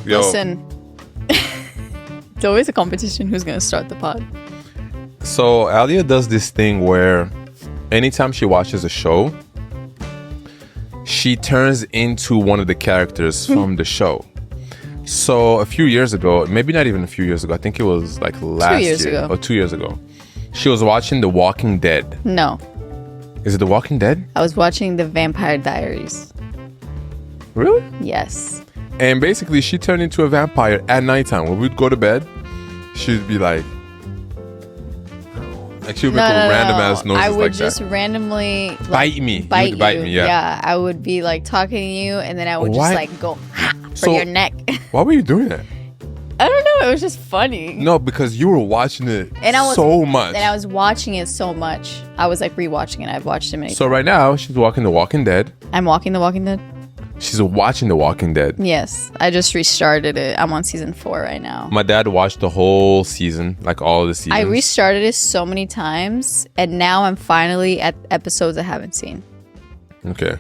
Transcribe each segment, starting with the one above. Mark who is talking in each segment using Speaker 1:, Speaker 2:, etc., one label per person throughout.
Speaker 1: Yo.
Speaker 2: Listen, it's always a competition who's going to start the pod.
Speaker 1: So Alia does this thing where anytime she watches a show, she turns into one of the characters from the show. So a few years ago, maybe not even a few years ago, I think it was like last year or 2 years ago, she was watching The Walking Dead.
Speaker 2: No.
Speaker 1: Is it The Walking Dead?
Speaker 2: I was watching The Vampire Diaries.
Speaker 1: Really?
Speaker 2: Yes.
Speaker 1: And basically, she turned into a vampire at nighttime. When we'd go to bed, she'd be like she would make random ass noises.
Speaker 2: I would
Speaker 1: like
Speaker 2: just
Speaker 1: that.
Speaker 2: randomly like,
Speaker 1: bite me.
Speaker 2: Bite
Speaker 1: me, yeah.
Speaker 2: I would be like talking to you, and then I would just like go for your neck.
Speaker 1: Why were you doing that?
Speaker 2: I don't know. It was just funny.
Speaker 1: No, because you were watching it
Speaker 2: so
Speaker 1: much.
Speaker 2: And I was watching it so much. I was like rewatching it. I've watched it many times.
Speaker 1: So right now, she's walking The Walking Dead.
Speaker 2: I'm walking The Walking Dead?
Speaker 1: She's watching The Walking Dead.
Speaker 2: Yes. I just restarted it. I'm on season 4 right now.
Speaker 1: My dad watched the whole season, like all of the seasons.
Speaker 2: I restarted it so many times, and now I'm finally at episodes I haven't seen.
Speaker 1: Okay.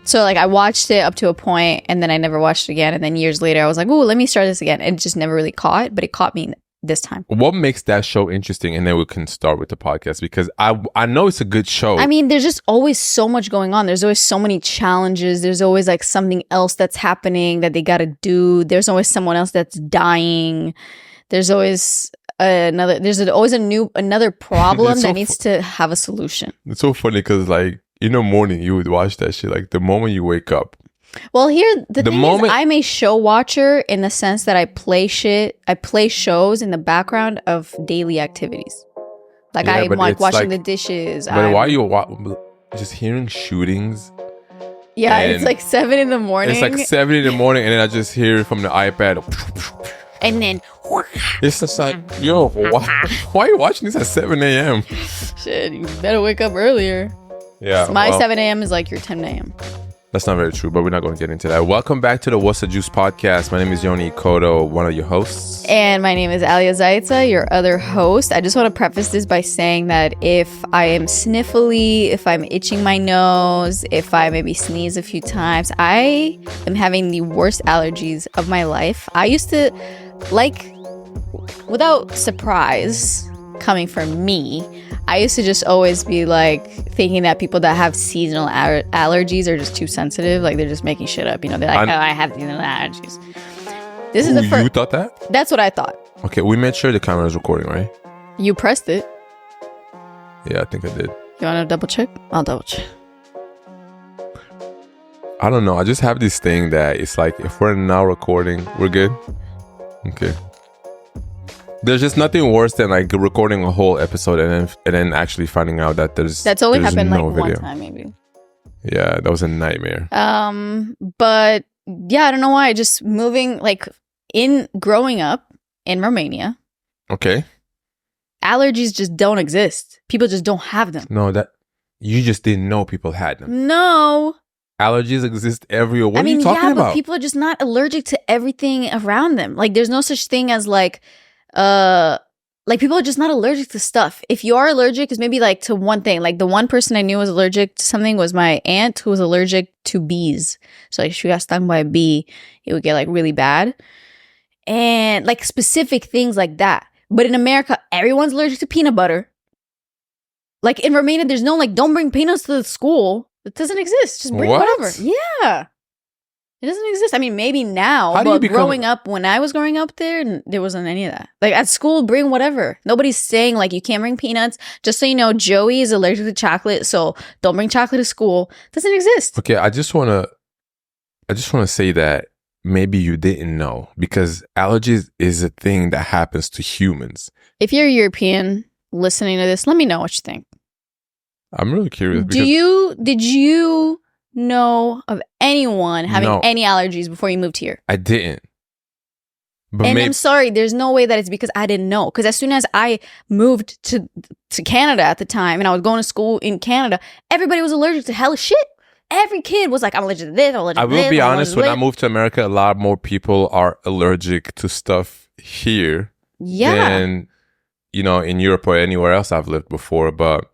Speaker 2: So like I watched it up to a point, and then I never watched it again. And then years later, I was like, "Oh, let me start this again." And it just never really caught, but it caught me this time.
Speaker 1: What makes that show interesting? And then we can start with the podcast, because I know it's a good show.
Speaker 2: I mean, there's just always so much going on. There's always so many challenges. There's always like something else that's happening that they got to do. There's always someone else that's dying. There's always another problem that needs to have a solution.
Speaker 1: It's so funny because like in the morning you would watch that shit. Like the moment you wake up.
Speaker 2: Well, here the thing is, I'm a show watcher in the sense that I play shows in the background of daily activities. Like I'm like washing the dishes.
Speaker 1: But why are you just hearing shootings?
Speaker 2: Yeah, it's like 7 in the morning.
Speaker 1: It's like 7 in the morning, and then I just hear it from the iPad.
Speaker 2: And then
Speaker 1: it's just like, yo, why are you watching this at 7 a.m.?
Speaker 2: Shit, you better wake up earlier.
Speaker 1: Yeah.
Speaker 2: My 7 a.m. is like your 10 a.m.
Speaker 1: That's not very true, but we're not going to get into that. Welcome back to the What's the Juice podcast. My name is Yoni Kodo, one of your hosts.
Speaker 2: And my name is Alia Zaitza, your other host. I just want to preface this by saying that if I am sniffly, if I'm itching my nose, if I maybe sneeze a few times, I am having the worst allergies of my life. I used to, like, without surprise coming from me, I used to just always be like thinking that people that have seasonal allergies are just too sensitive. Like they're just making shit up. You know, they're like, I have seasonal allergies. This is the first.
Speaker 1: You thought that?
Speaker 2: That's what I thought.
Speaker 1: Okay, we made sure the camera is recording, right?
Speaker 2: You pressed it.
Speaker 1: Yeah, I think I did.
Speaker 2: You want to double check? I'll double check.
Speaker 1: I don't know. I just have this thing that it's like if we're now recording, we're good. Okay. There's just nothing worse than like recording a whole episode and then actually finding out that
Speaker 2: that's only happened
Speaker 1: no
Speaker 2: like
Speaker 1: video.
Speaker 2: One time maybe.
Speaker 1: Yeah, that was a nightmare.
Speaker 2: But yeah, I don't know why. Just moving like growing up in Romania.
Speaker 1: Okay.
Speaker 2: Allergies just don't exist. People just don't have them.
Speaker 1: No, that you just didn't know people had them.
Speaker 2: No.
Speaker 1: Allergies exist everywhere. What are you talking about?
Speaker 2: But people are just not allergic to everything around them. Like there's no such thing as like people are just not allergic to stuff. If you are allergic, it's maybe like to one thing. Like the one person I knew was allergic to something was my aunt, who was allergic to bees. So like if she got stung by a bee, it would get like really bad. And like specific things like that. But in America, everyone's allergic to peanut butter. Like in Romania, there's no like, don't bring peanuts to the school. It doesn't exist. Just bring whatever. Yeah. It doesn't exist. I mean, maybe now, but growing up, when I was growing up there wasn't any of that. Like at school, bring whatever. Nobody's saying like you can't bring peanuts. Just so you know, Joey is allergic to chocolate, so don't bring chocolate to school. It doesn't exist.
Speaker 1: Okay, I just wanna say that maybe you didn't know, because allergies is a thing that happens to humans.
Speaker 2: If you're European listening to this, let me know what you think.
Speaker 1: I'm really curious.
Speaker 2: Did you know of anyone having any allergies before you moved here?
Speaker 1: I didn't.
Speaker 2: But I'm sorry, there's no way that it's because I didn't know. Because as soon as I moved to Canada at the time, and I was going to school in Canada, everybody was allergic to hella shit. Every kid was like, I'm allergic to this, I'm allergic to this.
Speaker 1: I will be honest, when I moved to America, a lot more people are allergic to stuff here than, in Europe or anywhere else I've lived before. But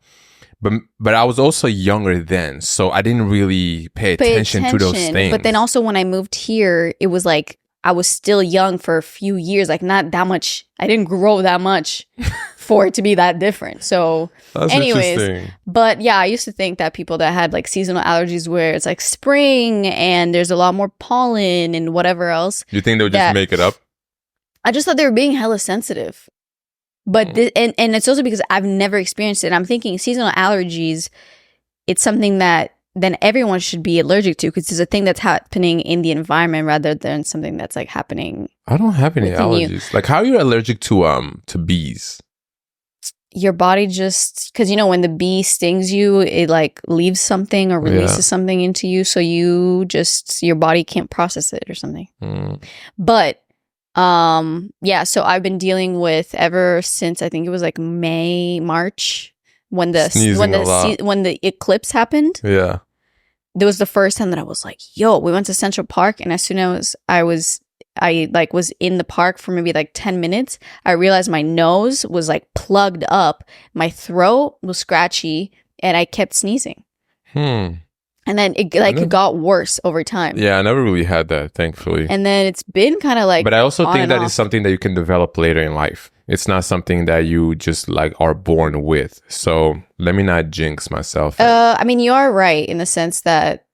Speaker 1: I was also younger then, so I didn't really pay attention to those things.
Speaker 2: But then also when I moved here, it was like I was still young for a few years, like not that much. I didn't grow that much for it to be that different. So
Speaker 1: That's
Speaker 2: anyways, but yeah, I used to think that people that had like seasonal allergies where it's like spring and there's a lot more pollen and whatever else.
Speaker 1: You think they would just make it up?
Speaker 2: I just thought they were being hella sensitive. But and it's also because I've never experienced it. I'm thinking seasonal allergies, it's something that then everyone should be allergic to because it's a thing that's happening in the environment rather than something that's like happening.
Speaker 1: I don't have any allergies. Like, how are you allergic to bees?
Speaker 2: Your body just, because you know when the bee stings you, it like leaves something or releases something into you, so you just, your body can't process it or something. But yeah, so I've been dealing with ever since I think it was like March when the eclipse happened.
Speaker 1: Yeah,
Speaker 2: there was the first time that I was like, yo, we went to Central Park, and as soon as I was in the park for maybe like 10 minutes, I realized my nose was like plugged up, my throat was scratchy, and I kept sneezing. And then it got worse over time.
Speaker 1: Yeah, I never really had that, thankfully.
Speaker 2: And then it's been kind of like,
Speaker 1: but I also think that is something that you can develop later in life. It's not something that you just like are born with. So let me not jinx myself.
Speaker 2: I mean, you are right in the sense that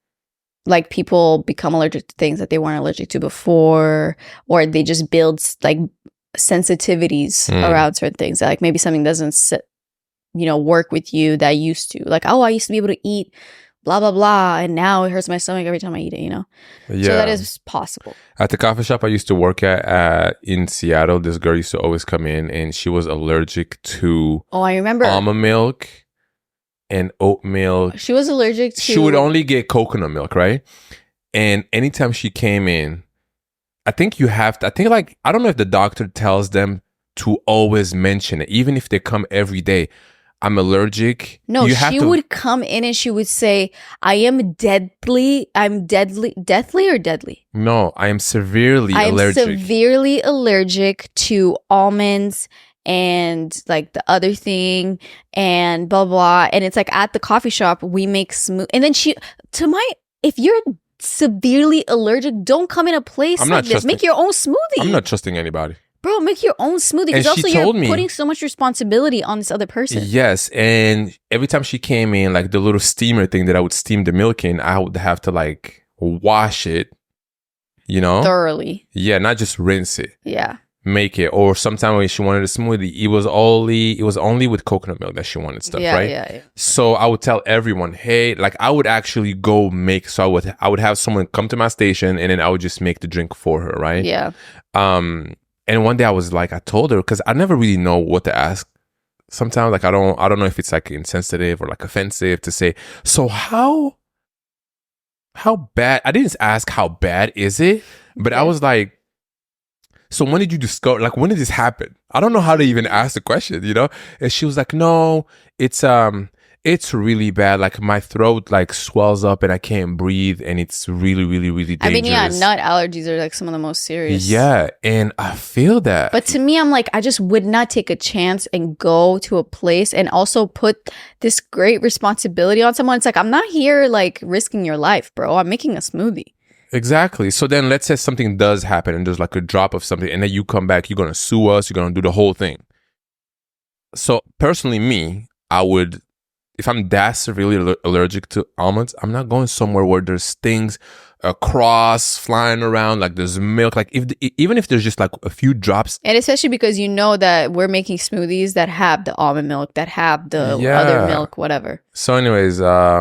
Speaker 2: like people become allergic to things that they weren't allergic to before, or they just build like sensitivities around certain things. Like maybe something doesn't, work with you that used to. Like, oh, I used to be able to eat blah, blah, blah, and now it hurts my stomach every time I eat it, Yeah. So that is possible.
Speaker 1: At the coffee shop I used to work at in Seattle, this girl used to always come in, and she was allergic to
Speaker 2: I remember
Speaker 1: almond milk and oat milk.
Speaker 2: She was allergic to...
Speaker 1: She would only get coconut milk, right? And anytime she came in, I think I don't know if the doctor tells them to always mention it, even if they come every day. I'm allergic.
Speaker 2: No, she would come in and she would say, I'm deadly or deadly?
Speaker 1: No, I am severely allergic.
Speaker 2: I'm severely allergic to almonds and like the other thing and blah, blah. And it's like at the coffee shop, we make smoothie. And then if you're severely allergic, don't come in a place like this. Make your own smoothie.
Speaker 1: I'm not trusting anybody.
Speaker 2: Bro, make your own smoothie because also you're putting so much responsibility on this other person.
Speaker 1: Yes, and every time she came in, like the little steamer thing that I would steam the milk in, I would have to like wash it,
Speaker 2: thoroughly.
Speaker 1: Yeah, not just rinse it.
Speaker 2: Yeah.
Speaker 1: Make it. Or sometimes when she wanted a smoothie, it was only with coconut milk that she wanted stuff, right? Yeah. So I would tell everyone, hey, like I would actually go make. So I would have someone come to my station, and then I would just make the drink for her, right?
Speaker 2: Yeah.
Speaker 1: And one day I was like, I told her, because I never really know what to ask. Sometimes like I don't know if it's like insensitive or like offensive to say, so how bad? I didn't ask how bad is it, but I was like, so when did you discover, like when did this happen? I don't know how to even ask the question, And she was like, no, it's really bad. Like my throat like swells up and I can't breathe, and it's really, really, really dangerous.
Speaker 2: I mean, yeah, nut allergies are like some of the most serious.
Speaker 1: Yeah, and I feel that.
Speaker 2: But to me, I'm like, I just would not take a chance and go to a place and also put this great responsibility on someone. It's like, I'm not here like risking your life, bro. I'm making a smoothie.
Speaker 1: Exactly. So then let's say something does happen and there's like a drop of something, and then you come back, you're going to sue us, you're going to do the whole thing. So personally, me, I would... If I'm that severely allergic to almonds, I'm not going somewhere where there's things across flying around, like there's milk, like even if there's just like a few drops.
Speaker 2: And especially because that we're making smoothies that have the almond milk, that have the other milk, whatever.
Speaker 1: So anyways,
Speaker 2: I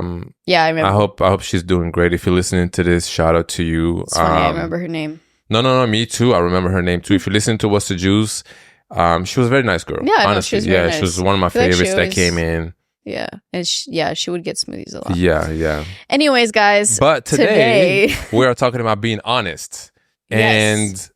Speaker 2: remember.
Speaker 1: I hope she's doing great. If you're listening to this, shout out to you.
Speaker 2: It's funny, I remember her name.
Speaker 1: No, me too. I remember her name too. If you listen to What's the Juice, she was a very nice girl.
Speaker 2: Yeah,
Speaker 1: honestly, she was one of my favorites that came in.
Speaker 2: Yeah, and she would get smoothies a lot.
Speaker 1: Yeah.
Speaker 2: Anyways, guys,
Speaker 1: but today we are talking about being honest, and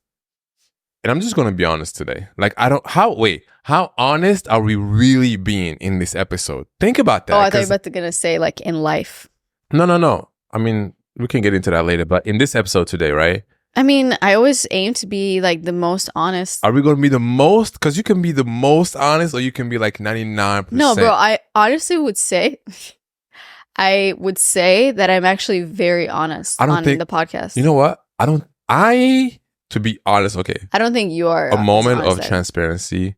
Speaker 1: I'm just gonna be honest today. Like how honest are we really being in this episode? Think about that.
Speaker 2: Oh, I thought you were gonna say like in life.
Speaker 1: No. I mean, we can get into that later, but in this episode today, right?
Speaker 2: I mean, I always aim to be like the most honest.
Speaker 1: Are we going to be the most? Because you can be the most honest, or you can be like 99%.
Speaker 2: No, bro, I honestly would say, that I'm actually very honest on the podcast.
Speaker 1: You know what? to be honest, okay.
Speaker 2: I don't think you are
Speaker 1: a moment of transparency.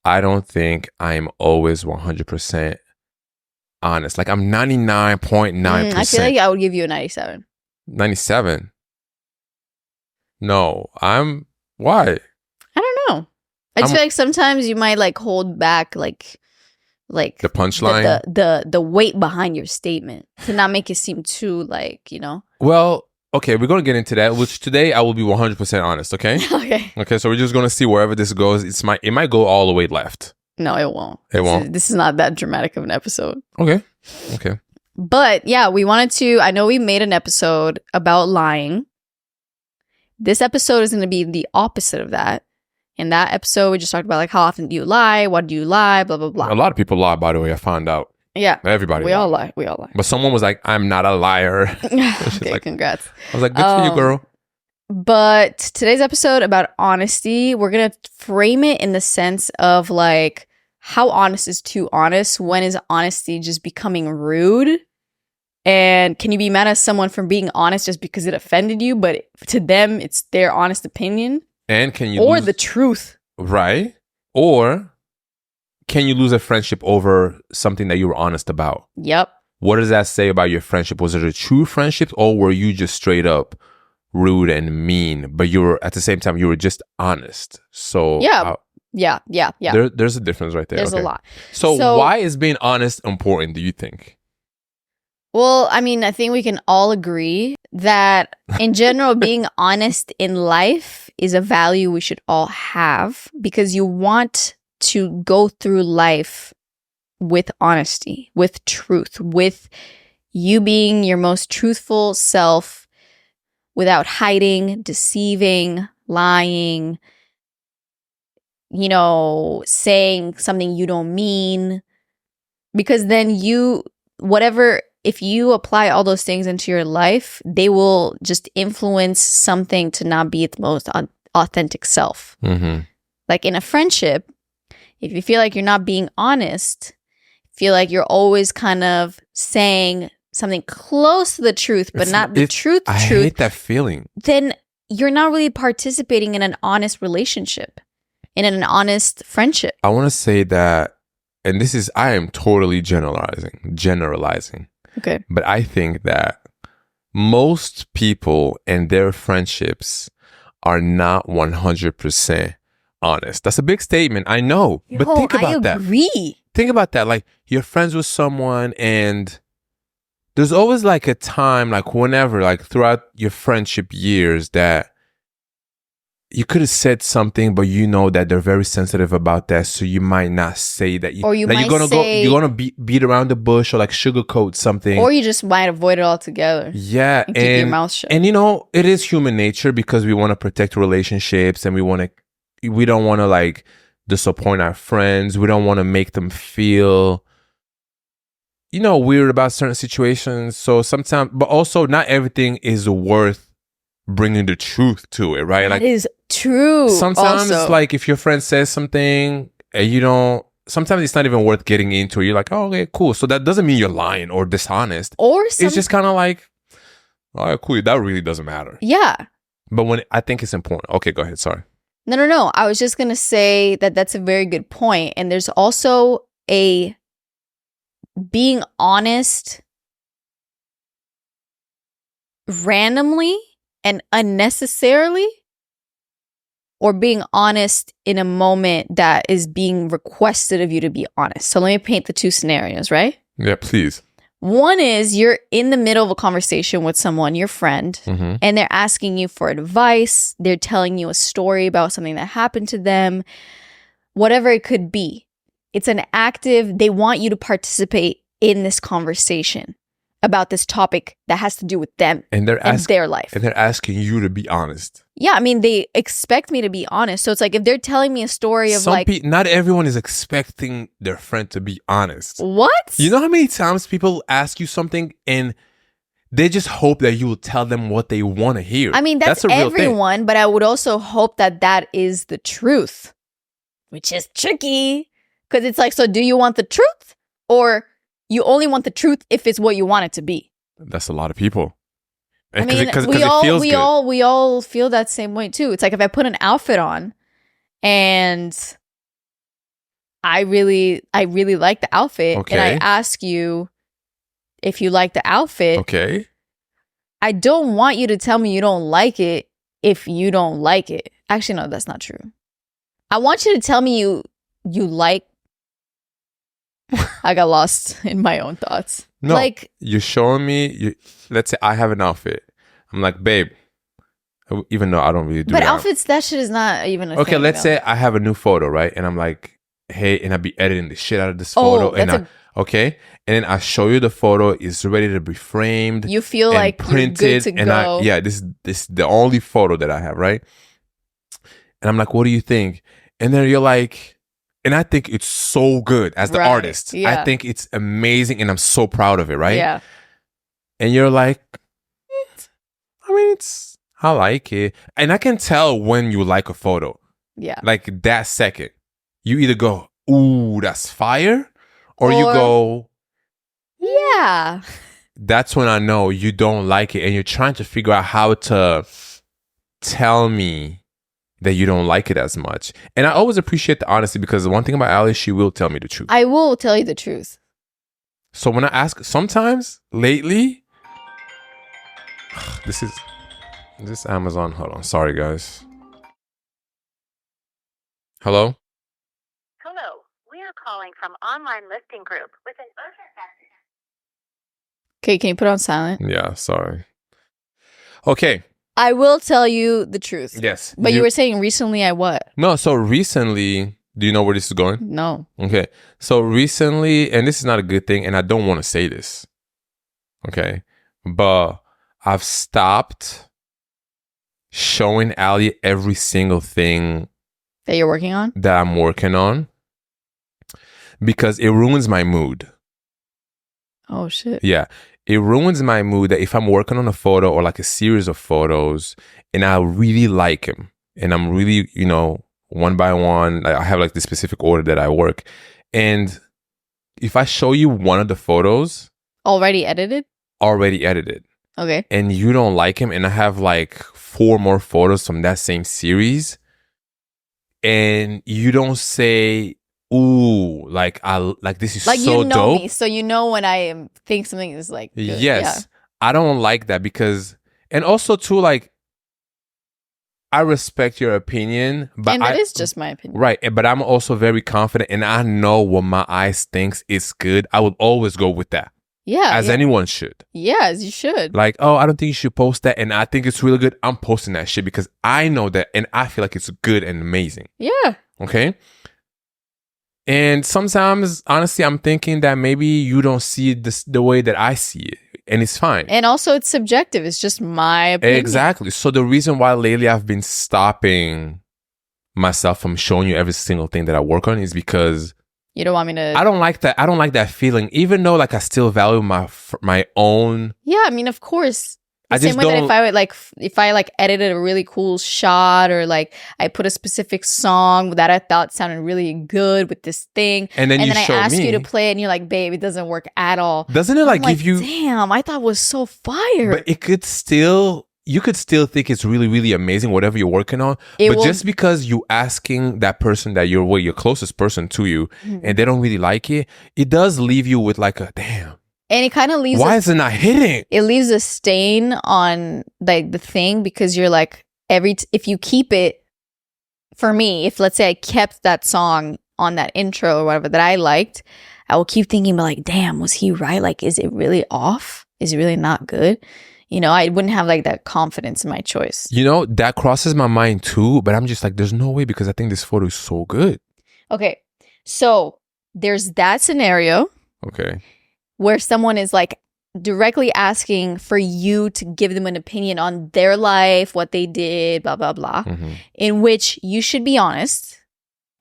Speaker 1: I don't think I'm always 100% honest. Like I'm 99.9%.
Speaker 2: I feel like I would give you a 97.
Speaker 1: 97? No, why?
Speaker 2: I don't know. I just feel like sometimes you might like hold back like
Speaker 1: the punchline,
Speaker 2: the weight behind your statement to not make it seem too like, you know.
Speaker 1: Well, okay, we're gonna get into that. Which today I will be 100% honest. Okay. Okay. So we're just gonna see wherever this goes. It might go all the way left.
Speaker 2: No, it won't. This is not that dramatic of an episode.
Speaker 1: Okay.
Speaker 2: But yeah, we wanted to. I know we made an episode about lying. This episode is going to be the opposite of that. In that episode, we just talked about like how often do you lie, what do you lie, blah blah blah.
Speaker 1: A lot of people lie, by the way. I found out.
Speaker 2: Yeah,
Speaker 1: everybody.
Speaker 2: We all lie.
Speaker 1: But someone was like, "I'm not a liar."
Speaker 2: Okay, like, congrats.
Speaker 1: I was like, "Good for you, girl."
Speaker 2: But today's episode about honesty, we're gonna frame it in the sense of like how honest is too honest. When is honesty just becoming rude? And can you be mad at someone for being honest just because it offended you, but to them it's their honest opinion?
Speaker 1: And can you
Speaker 2: the truth,
Speaker 1: right? Or can you lose a friendship over something that you were honest about?
Speaker 2: Yep.
Speaker 1: What does that say about your friendship? Was it a true friendship, or were you just straight up rude and mean, but you were at the same time you were just honest? So
Speaker 2: yeah.
Speaker 1: There's a difference right there.
Speaker 2: There's a lot.
Speaker 1: So why is being honest important, do you think?
Speaker 2: Well, I mean, I think we can all agree that in general, being honest in life is a value we should all have, because you want to go through life with honesty, with truth, with you being your most truthful self without hiding, deceiving, lying, you know, saying something you don't mean. Because then if you apply all those things into your life, they will just influence something to not be its most authentic self.
Speaker 1: Mm-hmm.
Speaker 2: Like in a friendship, if you feel like you're not being honest, feel like you're always kind of saying something close to the truth, but not the truth.
Speaker 1: I hate that feeling.
Speaker 2: Then you're not really participating in an honest relationship, in an honest friendship.
Speaker 1: I want to say that, and I am totally generalizing.
Speaker 2: Okay.
Speaker 1: But I think that most people and their friendships are not 100% honest. That's a big statement, I know. But think about that.
Speaker 2: I agree.
Speaker 1: Think about that. Like, you're friends with someone and there's always like a time, like whenever, like throughout your friendship years, that you could have said something, but you know that they're very sensitive about that, so you might not say that.
Speaker 2: Or you might
Speaker 1: you're gonna beat around the bush or like sugarcoat something,
Speaker 2: or you just might avoid it altogether.
Speaker 1: Yeah,
Speaker 2: and keep your mouth shut.
Speaker 1: And you know, it is human nature because we want to protect relationships and we don't want to like disappoint our friends. We don't want to make them feel, you know, weird about certain situations. So sometimes, but also not everything is worth bringing the truth to it, right?
Speaker 2: That is true.
Speaker 1: Sometimes like if your friend says something and sometimes it's not even worth getting into. You're like, oh, okay, cool. So that doesn't mean you're lying or dishonest. It's just kind of like, all right, cool. That really doesn't matter.
Speaker 2: Yeah.
Speaker 1: But I think it's important. Okay, go ahead. Sorry.
Speaker 2: No. I was just going to say that that's a very good point. And there's also being honest randomly and unnecessarily, or being honest in a moment that is being requested of you to be honest. So let me paint the two scenarios, right?
Speaker 1: Yeah, please.
Speaker 2: One is you're in the middle of a conversation with someone, your friend,
Speaker 1: mm-hmm.
Speaker 2: and they're asking you for advice. They're telling you a story about something that happened to them, whatever it could be. It's they want you to participate in this conversation about this topic that has to do with them and their life.
Speaker 1: And they're asking you to be honest.
Speaker 2: Yeah, I mean, they expect me to be honest. So it's like if they're telling me a story of
Speaker 1: not everyone is expecting their friend to be honest.
Speaker 2: What?
Speaker 1: You know how many times people ask you something and they just hope that you will tell them what they want to hear.
Speaker 2: I mean, that's everyone, but I would also hope that is the truth, which is tricky because it's like, so do you want the truth, or you only want the truth if it's what you want it to be?
Speaker 1: That's a lot of people.
Speaker 2: I mean, we all feel that same way too. It's like if I put an outfit on and I really like the outfit, and I ask you if you like the outfit.
Speaker 1: Okay.
Speaker 2: I don't want you to tell me you don't like it if you don't like it. Actually, no, that's not true. I want you to tell me you like. I got lost in my own thoughts.
Speaker 1: No, like you're showing me. Let's say I have an outfit. I'm like, babe. Even though I don't really do.
Speaker 2: But outfits, that shit is not even a thing.
Speaker 1: Let's say I have a new photo, right? And I'm like, hey, and I be editing the shit out of this photo, and and then I show you the photo. It's ready to be framed.
Speaker 2: You feel like printed, you're good to
Speaker 1: and
Speaker 2: go.
Speaker 1: This is the only photo that I have, right? And I'm like, what do you think? And then you're like. And I think it's so good as the artist. Yeah. I think it's amazing and I'm so proud of it, right?
Speaker 2: Yeah.
Speaker 1: And you're like, I like it. And I can tell when you like a photo.
Speaker 2: Yeah.
Speaker 1: Like that second. You either go, ooh, that's fire. Or you go,
Speaker 2: yeah.
Speaker 1: That's when I know you don't like it. And you're trying to figure out how to tell me that you don't like it as much. And I always appreciate the honesty because the one thing about Ali, she will tell me the truth.
Speaker 2: I will tell you the truth.
Speaker 1: So when I ask, sometimes lately, this Amazon. Hold on. Sorry, guys. Hello?
Speaker 3: Hello. We are calling from online listing group with an urgent message.
Speaker 2: Okay, can you put on silent?
Speaker 1: Yeah, sorry. Okay.
Speaker 2: I will tell you the truth.
Speaker 1: Yes.
Speaker 2: But you were saying recently I what?
Speaker 1: No, so recently, do you know where this is going?
Speaker 2: No.
Speaker 1: Okay. So recently, and this is not a good thing, and I don't want to say this. Okay. But I've stopped showing Ali every single thing
Speaker 2: that you're working on?
Speaker 1: That I'm working on. Because it ruins my mood.
Speaker 2: Oh, shit.
Speaker 1: Yeah. It ruins my mood that if I'm working on a photo or like a series of photos and I really like him and I'm really, one by one, I have like this specific order that I work. And if I show you one of the photos.
Speaker 2: Already edited.
Speaker 1: Okay. And you don't like him and I have like 4 more photos from that same series and you don't say, ooh, like this is like so dope.
Speaker 2: Me, so you know when I think something is like good.
Speaker 1: Yes, yeah. I don't like that because, and also too, like I respect your opinion, but
Speaker 2: and it is just my opinion,
Speaker 1: right? But I'm also very confident, and I know what my eyes thinks is good. I would always go with that.
Speaker 2: Yeah,
Speaker 1: as anyone should.
Speaker 2: Yeah, as you should.
Speaker 1: Like, oh, I don't think you should post that, and I think it's really good. I'm posting that shit because I know that, and I feel like it's good and amazing.
Speaker 2: Yeah.
Speaker 1: Okay. And sometimes, honestly, I'm thinking that maybe you don't see this the way that I see it. And it's fine.
Speaker 2: And also, it's subjective. It's just my opinion.
Speaker 1: Exactly. So the reason why lately I've been stopping myself from showing you every single thing that I work on is because
Speaker 2: you don't want me to.
Speaker 1: I don't like that. I don't like that feeling. Even though, like, I still value my own.
Speaker 2: Yeah, I mean, of course. The same way that if I edited a really cool shot or like I put a specific song that I thought sounded really good with this thing,
Speaker 1: and then I
Speaker 2: ask you to play it and you're like, babe, it doesn't work at all.
Speaker 1: Doesn't it like give you?
Speaker 2: Damn, I thought it was so fire.
Speaker 1: But it could still. You could still think it's really, really amazing, whatever you're working on. Just because you asking that person that you're your closest person to you, and they don't really like it, it does leave you with like a damn.
Speaker 2: And it kind of leaves.
Speaker 1: Why is it not hitting?
Speaker 2: It leaves a stain on like the thing because you're like if you keep it. For me, if let's say I kept that song on that intro or whatever that I liked, I will keep thinking, but like, damn, was he right? Like, is it really off? Is it really not good? I wouldn't have like that confidence in my choice.
Speaker 1: That crosses my mind too, but I'm just like, there's no way because I think this photo is so good.
Speaker 2: Okay, so there's that scenario.
Speaker 1: Okay.
Speaker 2: Where someone is like directly asking for you to give them an opinion on their life, what they did, blah, blah, blah, in which you should be honest.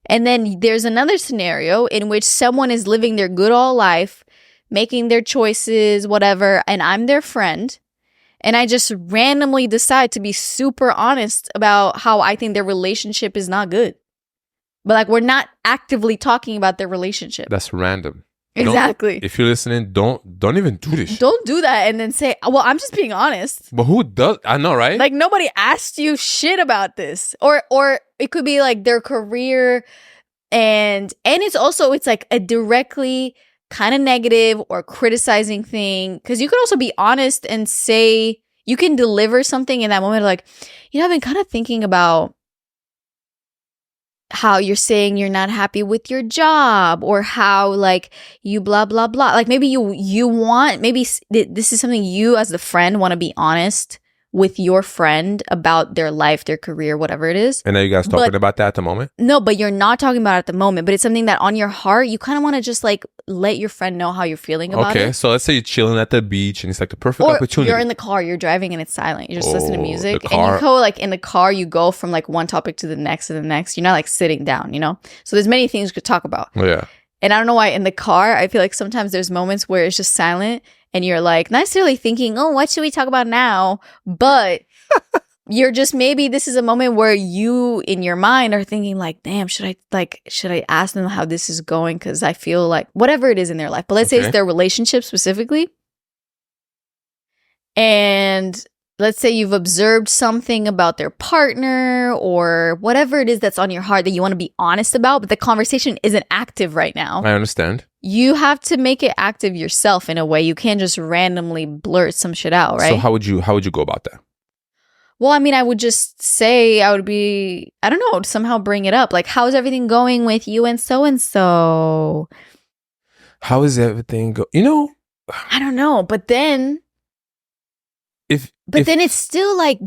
Speaker 2: And then there's another scenario in which someone is living their good old life, making their choices, whatever, and I'm their friend. And I just randomly decide to be super honest about how I think their relationship is not good. But like we're not actively talking about their relationship.
Speaker 1: That's random.
Speaker 2: Exactly.
Speaker 1: If you're listening, don't even do this.
Speaker 2: Don't do that and then say, well, I'm just being honest.
Speaker 1: But who does? I know, right?
Speaker 2: Like nobody asked you shit about this. Or it could be like their career and it's like a directly kind of negative or criticizing thing. Because you could also be honest and say, you can deliver something in that moment like, I've been kind of thinking about how you're saying you're not happy with your job or how like you blah blah blah, like maybe you want, maybe this is something you as the friend want to be honest with your friend about their life, their career, whatever it is.
Speaker 1: And are you guys talking about that at the moment?
Speaker 2: No, but you're not talking about it at the moment, but it's something that on your heart you kind of want to just like let your friend know how you're feeling about it.
Speaker 1: Okay, so let's say you're chilling at the beach and it's like the perfect opportunity.
Speaker 2: You're in the car, you're driving and it's silent. You're just listening to music. And you go like in the car, you go from like one topic to the next to the next. You're not like sitting down, So there's many things you could talk about.
Speaker 1: Yeah.
Speaker 2: And I don't know why in the car, I feel like sometimes there's moments where it's just silent and you're like not necessarily thinking, oh, what should we talk about now? But you're just, maybe this is a moment where you in your mind are thinking like, damn, should I ask them how this is going? Because I feel like whatever it is in their life. But let's say it's their relationship specifically. And let's say you've observed something about their partner or whatever it is that's on your heart that you want to be honest about, but the conversation isn't active right now.
Speaker 1: I understand.
Speaker 2: You have to make it active yourself in a way. You can't just randomly blurt some shit out, right?
Speaker 1: So how would you go about that?
Speaker 2: Well, I mean, I would just say, I don't know, somehow bring it up. Like, how's everything going with you and so?
Speaker 1: How is everything
Speaker 2: I don't know. But then, then it's still like,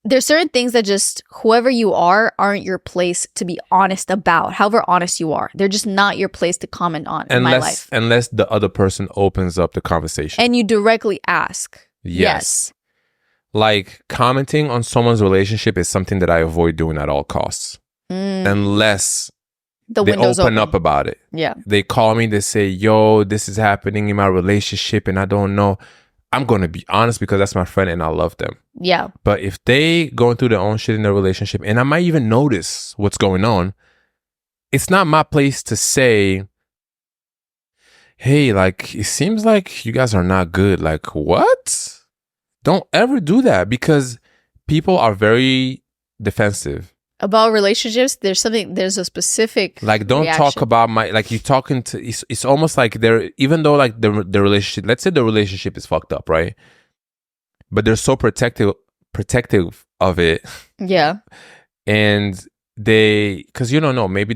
Speaker 2: there's certain things that just, whoever you aren't your place to be honest about. However honest you are. They're just not your place to comment on in my life.
Speaker 1: Unless the other person opens up the conversation.
Speaker 2: And you directly ask. Yes.
Speaker 1: Like commenting on someone's relationship is something that I avoid doing at all costs. Unless they open up about it.
Speaker 2: Yeah.
Speaker 1: They call me, they say, yo, this is happening in my relationship and I don't know. I'm going to be honest because that's my friend and I love them.
Speaker 2: Yeah.
Speaker 1: But if they going through their own shit in their relationship and I might even notice what's going on, it's not my place to say, hey, like, it seems like you guys are not good. Like, what? Don't ever do that because people are very defensive. About
Speaker 2: relationships, there's a specific
Speaker 1: like don't
Speaker 2: reaction.
Speaker 1: Talk about like you're talking to, it's almost like they're, even though like the relationship, let's say the relationship is fucked up, right? But they're so protective of it.
Speaker 2: Yeah.
Speaker 1: And because you don't know, maybe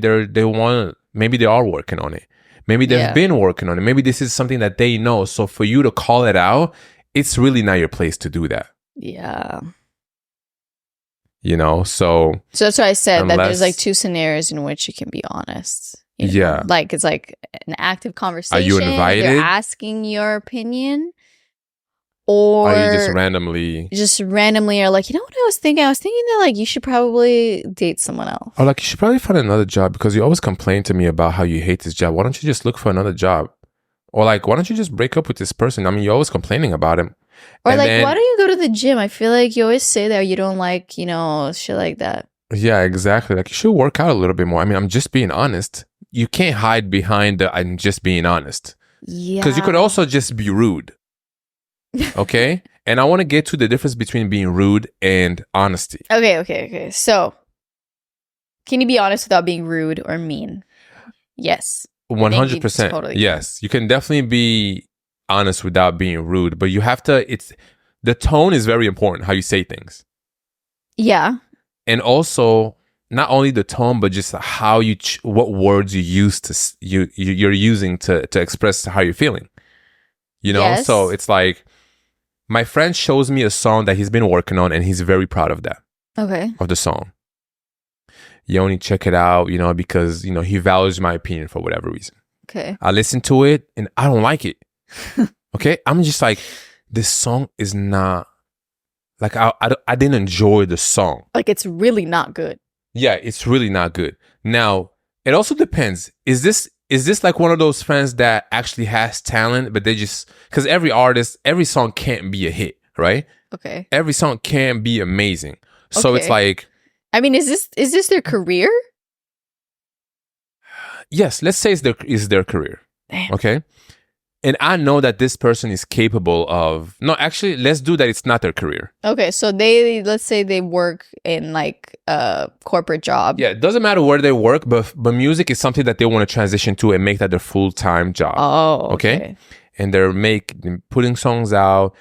Speaker 1: maybe they are working on it. Maybe they've been working on it. Maybe this is something that they know. So for you to call it out, it's really not your place to do that.
Speaker 2: Yeah.
Speaker 1: So
Speaker 2: that's why I said that there's like two scenarios in which you can be honest.
Speaker 1: Yeah.
Speaker 2: Like it's like an active conversation.
Speaker 1: Are you invited?
Speaker 2: They're asking your opinion. Or
Speaker 1: are you just randomly
Speaker 2: are like, you know what I was thinking? I was thinking that like you should probably date someone else.
Speaker 1: Or like you should probably find another job because you always complain to me about how you hate this job. Why don't you just look for another job? Or like, why don't you just break up with this person? I mean, you're always complaining about him.
Speaker 2: Or and like, why don't you go to the gym? I feel like you always say that you don't like, shit like that.
Speaker 1: Yeah, exactly. Like you should work out a little bit more. I mean, I'm just being honest. You can't hide behind I'm just being honest.
Speaker 2: Yeah.
Speaker 1: Because you could also just be rude. Okay? And I want to get to the difference between being rude and honesty.
Speaker 2: Okay. So, can you be honest without being rude or mean? Yes.
Speaker 1: 100%.
Speaker 2: Totally
Speaker 1: yes. You can definitely be honest without being rude, but you have to, the tone is very important, how you say things.
Speaker 2: Yeah.
Speaker 1: And also, not only the tone, but just how what words you use you're using to express how you're feeling.
Speaker 2: Yes.
Speaker 1: So it's like, my friend shows me a song that he's been working on and he's very proud of that.
Speaker 2: Okay.
Speaker 1: Of the song. Yoni, check it out, because, he values my opinion for whatever reason.
Speaker 2: Okay.
Speaker 1: I listen to it and I don't like it. Okay. I'm just like, this song is not, like, I didn't enjoy the song.
Speaker 2: Like, it's really not good.
Speaker 1: Yeah, it's really not good. Now, it also depends. Is this like one of those friends that actually has talent, but they just, because every song can't be a hit, right?
Speaker 2: Okay.
Speaker 1: Every song can't be amazing. So it's like,
Speaker 2: I mean, is this their career?
Speaker 1: Yes, let's say it's their career.
Speaker 2: Damn.
Speaker 1: Okay. And I know that this person is capable of, no, actually, let's do that. It's not their career.
Speaker 2: Okay, so let's say they work in like a corporate job.
Speaker 1: Yeah, it doesn't matter where they work, but music is something that they want to transition to and make that their full-time job.
Speaker 2: Oh, okay.
Speaker 1: And they're putting songs out.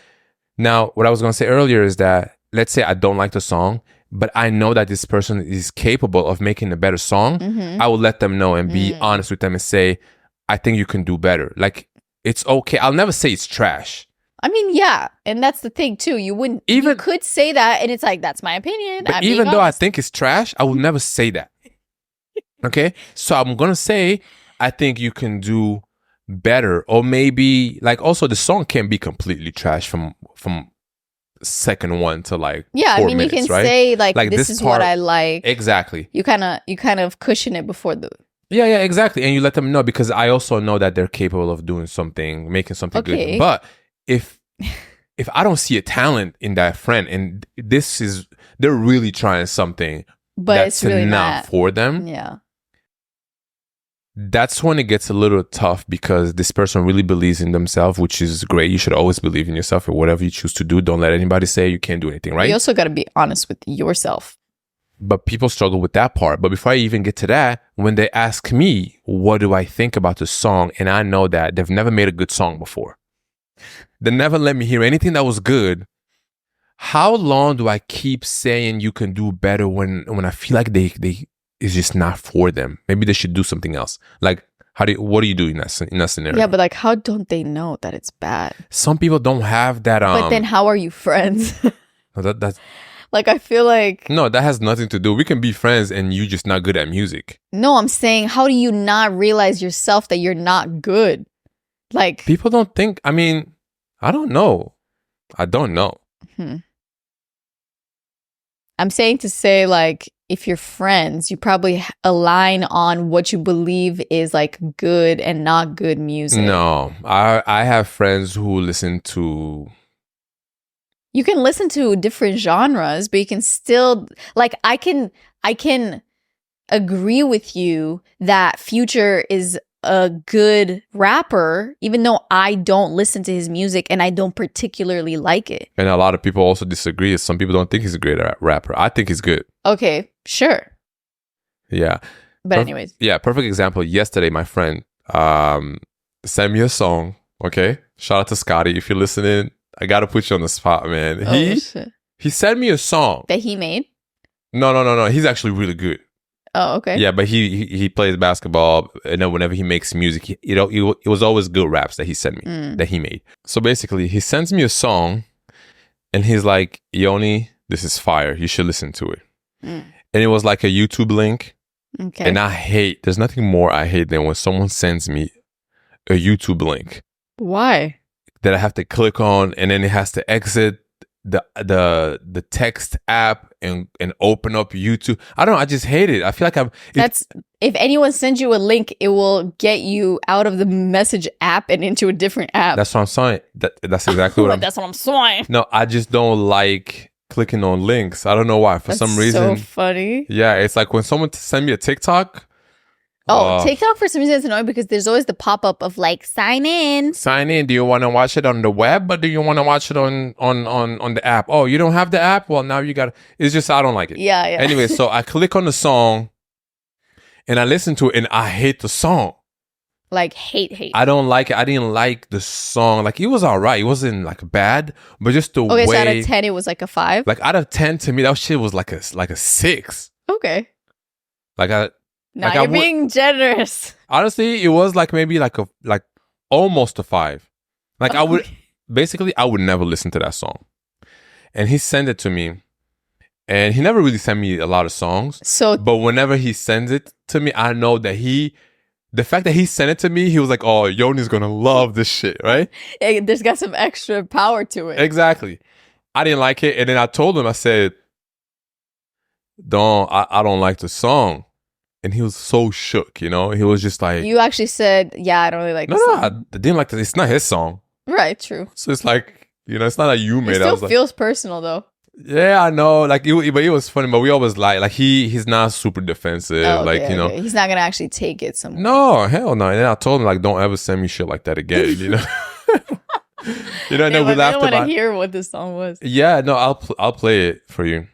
Speaker 1: Now, what I was going to say earlier is that, let's say I don't like the song, but I know that this person is capable of making a better song. I will let them know and be honest with them and say, I think you can do better. Like, it's okay. I'll never say it's trash.
Speaker 2: I mean, yeah. And that's the thing, too. You could say that, and it's like, that's my opinion.
Speaker 1: But even though I think it's trash, I will never say that. Okay? So I'm going to say, I think you can do better. Or maybe, like, also the song can be completely trash from second one to like 4 minutes,
Speaker 2: you can
Speaker 1: right?
Speaker 2: say, like this is what I like.
Speaker 1: Exactly.
Speaker 2: You kind of cushion it before the...
Speaker 1: Yeah, exactly. And you let them know, because I also know that they're capable of doing something, making something good. But if I don't see a talent in that friend, and they're really trying something,
Speaker 2: but
Speaker 1: that's
Speaker 2: it's really
Speaker 1: not for them.
Speaker 2: Yeah.
Speaker 1: That's when it gets a little tough, because this person really believes in themselves, which is great. You should always believe in yourself, or whatever you choose to do. Don't let anybody say you can't do anything, right?
Speaker 2: You also got to be honest with yourself.
Speaker 1: But people struggle with that part. But before I even get to that, when they ask me, what do I think about the song? And I know that they've never made a good song before. They never let me hear anything that was good. How long do I keep saying you can do better when I feel like they it's just not for them? Maybe they should do something else. Like, what do you do in that scenario?
Speaker 2: Yeah, but like, how don't they know that it's bad?
Speaker 1: Some people don't have that.
Speaker 2: But then how are you friends?
Speaker 1: That's
Speaker 2: like, I feel like...
Speaker 1: No, that has nothing to do. We can be friends and you just not good at music.
Speaker 2: No, I'm saying, how do you not realize yourself that you're not good? Like...
Speaker 1: People don't think... I mean, I don't know. I don't know.
Speaker 2: I'm saying to say, like, if you're friends, you probably align on what you believe is, like, good and not good music.
Speaker 1: No. I have friends who listen to...
Speaker 2: You can listen to different genres, but you can still, like, I can agree with you that Future is a good rapper, even though I don't listen to his music and I don't particularly like it.
Speaker 1: And a lot of people also disagree. Some people don't think he's a great rapper. I think he's good.
Speaker 2: Okay, sure.
Speaker 1: Yeah.
Speaker 2: But anyways.
Speaker 1: Yeah, perfect example. Yesterday, my friend sent me a song, okay? Shout out to Scotty. If you're listening, I got to put you on the spot, man. He sent me a song.
Speaker 2: That he made?
Speaker 1: No. He's actually really good.
Speaker 2: Oh, okay.
Speaker 1: Yeah, but he plays basketball, and then whenever he makes music, it was always good raps that he sent me, that he made. So basically, he sends me a song, and he's like, Yoni, this is fire. You should listen to it. And it was like a YouTube link.
Speaker 2: Okay.
Speaker 1: And there's nothing more I hate than when someone sends me a YouTube link.
Speaker 2: Why?
Speaker 1: That I have to click on, and then it has to exit the text app and open up YouTube. I don't know. I just hate it. I feel like
Speaker 2: if anyone sends you a link, it will get you out of the message app and into a different app.
Speaker 1: That's what I'm saying. That's exactly what
Speaker 2: That's what I'm saying.
Speaker 1: No, I just don't like clicking on links. I don't know why. For some reason.
Speaker 2: So funny.
Speaker 1: Yeah, it's like when someone send me a TikTok.
Speaker 2: TikTok for some reason is annoying because there's always the pop-up of like, sign in.
Speaker 1: Sign in. Do you want to watch it on the web, or do you want to watch it on the app? Oh, you don't have the app? Well, now you got to. It's just, I don't like it.
Speaker 2: Yeah.
Speaker 1: Anyway, so I click on the song and I listen to it and I hate the song.
Speaker 2: Like, hate.
Speaker 1: I don't like it. I didn't like the song. Like, it was all right. It wasn't like bad, but just the way.
Speaker 2: Okay, so out of 10, it was like a 5?
Speaker 1: Like, out of 10, to me, that shit was like a 6.
Speaker 2: Okay.
Speaker 1: Like,
Speaker 2: now you're being generous.
Speaker 1: Honestly, it was like maybe like almost a 5. Like, I would never listen to that song. And he sent it to me, and he never really sent me a lot of songs. But whenever he sends it to me, I know that the fact that he sent it to me, he was like, oh, Yoni's gonna love this shit, right?
Speaker 2: There's got some extra power to it.
Speaker 1: Exactly. I didn't like it, and then I told him, I said, I don't like the song. And he was so shook, He was just like... You
Speaker 2: actually said, yeah, I don't really like the song.
Speaker 1: No, I didn't like it. It's not his song.
Speaker 2: Right, true.
Speaker 1: So it's like, it's not like you made it.
Speaker 2: It still feels personal, though.
Speaker 1: Yeah, I know. Like, but it was funny. But we always like he's not super defensive.
Speaker 2: Oh,
Speaker 1: like, you know,
Speaker 2: he's not gonna actually take it somewhere.
Speaker 1: no, hell no. And then I told him like, don't ever send me shit like that again. You know, you know. And then we laughed
Speaker 2: I don't want
Speaker 1: about.
Speaker 2: to hear what this song was.
Speaker 1: Yeah, no, I'll play it for you.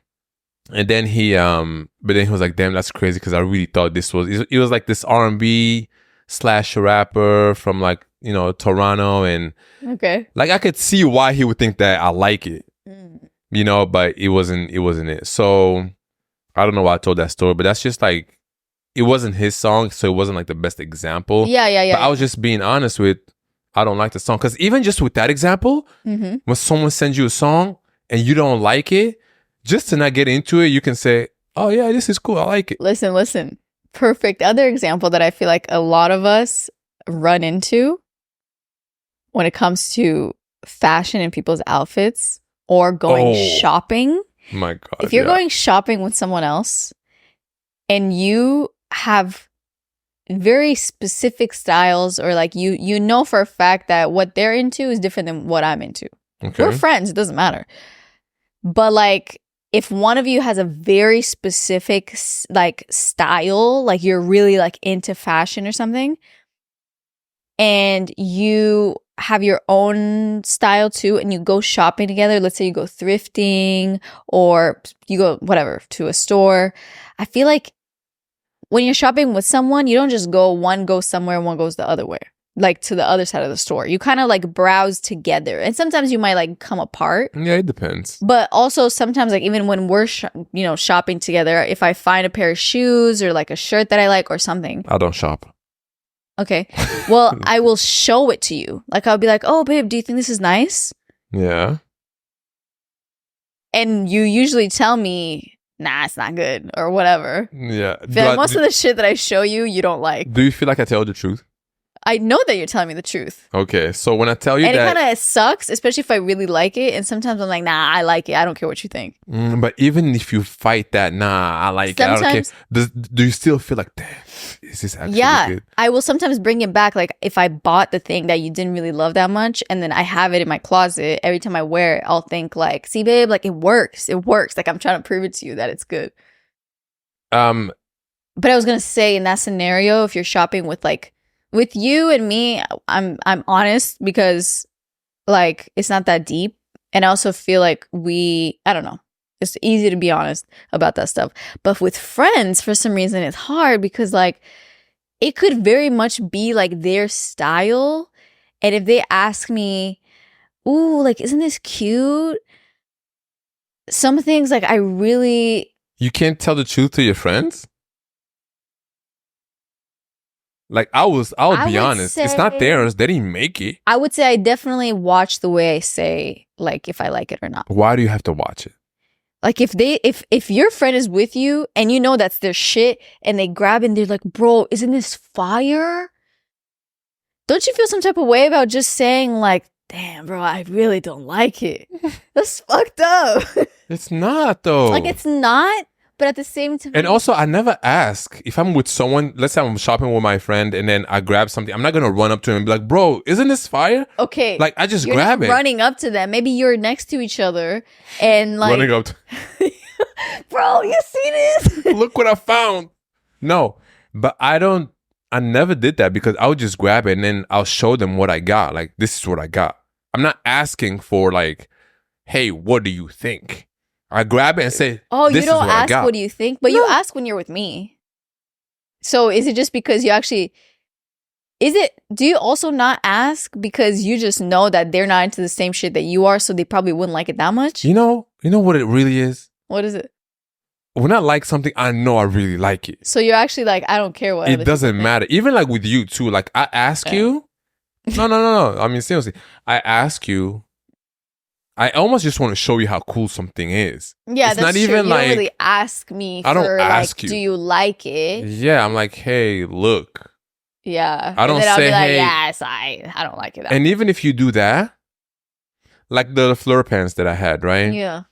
Speaker 1: And then but then he was like, damn, that's crazy because I really thought this was. It was like this R&B / rapper from like, you know, Toronto, and
Speaker 2: Okay.
Speaker 1: like I could see why he would think that I like it. You know, but it wasn't it. So I don't know why I told that story, but that's just like, it wasn't his song, so it wasn't like the best example.
Speaker 2: Yeah.
Speaker 1: But I was just being honest with, I don't like the song. Because even just with that example, when someone sends you a song and you don't like it, just to not get into it, you can say, oh yeah, this is cool, I like it.
Speaker 2: Listen. Perfect. Other example that I feel like a lot of us run into when it comes to fashion and people's outfits, or going shopping.
Speaker 1: My God.
Speaker 2: If you're going shopping with someone else and you have very specific styles, or like you know for a fact that what they're into is different than what I'm into.
Speaker 1: Okay.
Speaker 2: We're friends, it doesn't matter. But like, if one of you has a very specific like style, like you're really like into fashion or something, and you have your own style too, and you go shopping together, let's say you go thrifting or you go whatever to a store, I feel like when you're shopping with someone, you don't just go, one goes somewhere and one goes the other way, like to the other side of the store. You kind of like browse together, and sometimes you might like come apart.
Speaker 1: Yeah, it depends.
Speaker 2: But also sometimes, like even when we're shopping together, if I find a pair of shoes or like a shirt that I like or something,
Speaker 1: I don't shop.
Speaker 2: okay, well, I will show it to you. Like I'll be like, oh babe, do you think this is nice?
Speaker 1: Yeah.
Speaker 2: And you usually tell me, nah, it's not good or whatever.
Speaker 1: Yeah.
Speaker 2: Most of the shit that I show you, you don't like.
Speaker 1: Do you feel like I tell the truth?
Speaker 2: I know that you're telling me the truth.
Speaker 1: Okay, so when I tell you
Speaker 2: and
Speaker 1: that,
Speaker 2: it kind of sucks, especially if I really like it. And sometimes I'm like, nah, I like it. I don't care what you think.
Speaker 1: But even if you fight that, nah, I like it, I don't care. Do you still feel like, damn, is this actually good?
Speaker 2: I will sometimes bring it back. Like if I bought the thing that you didn't really love that much, and then I have it in my closet, every time I wear it, I'll think like, see babe, like it works. Like I'm trying to prove it to you that it's good. But I was going to say, in that scenario, if you're shopping with you and me, I'm honest, because like it's not that deep, and I also feel like I don't know, it's easy to be honest about that stuff. But with friends, for some reason, it's hard, because like it could very much be like their style, and if they ask me, ooh, like isn't this cute? Some things like
Speaker 1: you can't tell the truth to your friends. Like I'll be honest, it's not theirs. They didn't make it.
Speaker 2: I would say I definitely watch the way I say, like if I like it or not.
Speaker 1: Why do you have to watch it?
Speaker 2: Like if your friend is with you and you know that's their shit, and they grab it and they're like, bro, isn't this fire? Don't you feel some type of way about just saying like, damn, bro, I really don't like it? That's fucked up.
Speaker 1: It's not though.
Speaker 2: Like it's not. But at the same time,
Speaker 1: and also I never ask if I'm with someone. Let's say I'm shopping with my friend, and then I grab something. I'm not gonna run up to him and be like, "Bro, isn't this fire?"
Speaker 2: Okay,
Speaker 1: like I just
Speaker 2: you're
Speaker 1: grab
Speaker 2: not
Speaker 1: it.
Speaker 2: Running up to them. Maybe you're next to each other, and like
Speaker 1: running up.
Speaker 2: Bro, you see this?
Speaker 1: Look what I found. No, but I never did that, because I would just grab it and then I'll show them what I got. Like, this is what I got. I'm not asking for like, hey, what do you think? I grab it and say,
Speaker 2: oh,
Speaker 1: this
Speaker 2: you don't
Speaker 1: is what
Speaker 2: ask what do you think, but you ask when you're with me. So is it just because you actually, do you also not ask because you just know that they're not into the same shit that you are, so they probably wouldn't like it that much?
Speaker 1: You know what it really is?
Speaker 2: What is it?
Speaker 1: When I like something, I know I really like it.
Speaker 2: So you're actually like, I don't care what.
Speaker 1: It doesn't matter. Even like with you too. Like I ask you. No. I mean, seriously. I ask you. I almost just want to show you how cool something is.
Speaker 2: Yeah,
Speaker 1: it's
Speaker 2: that's
Speaker 1: not
Speaker 2: true.
Speaker 1: even
Speaker 2: You
Speaker 1: like,
Speaker 2: don't really ask me.
Speaker 1: I don't ask you.
Speaker 2: Do you like it?
Speaker 1: Yeah, I'm like, hey, look.
Speaker 2: Yeah,
Speaker 1: I don't
Speaker 2: and then
Speaker 1: say,
Speaker 2: I'll be like,
Speaker 1: hey.
Speaker 2: yes, I don't like it.
Speaker 1: And even if you do that, like the fleur pants that I had, right?
Speaker 2: Yeah.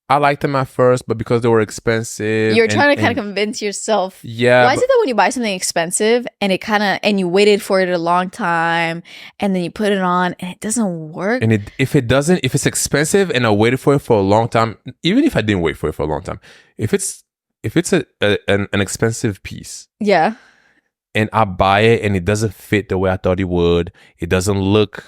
Speaker 1: I liked them at first, but because they were expensive,
Speaker 2: You're trying to kind of convince yourself.
Speaker 1: Yeah.
Speaker 2: Why is it that when you buy something expensive and and you waited for it a long time and then you put it on and it doesn't work?
Speaker 1: And if it's expensive and I waited for it for a long time, even if I didn't wait for it for a long time, if it's an expensive piece,
Speaker 2: yeah,
Speaker 1: and I buy it and it doesn't fit the way I thought it would, it doesn't look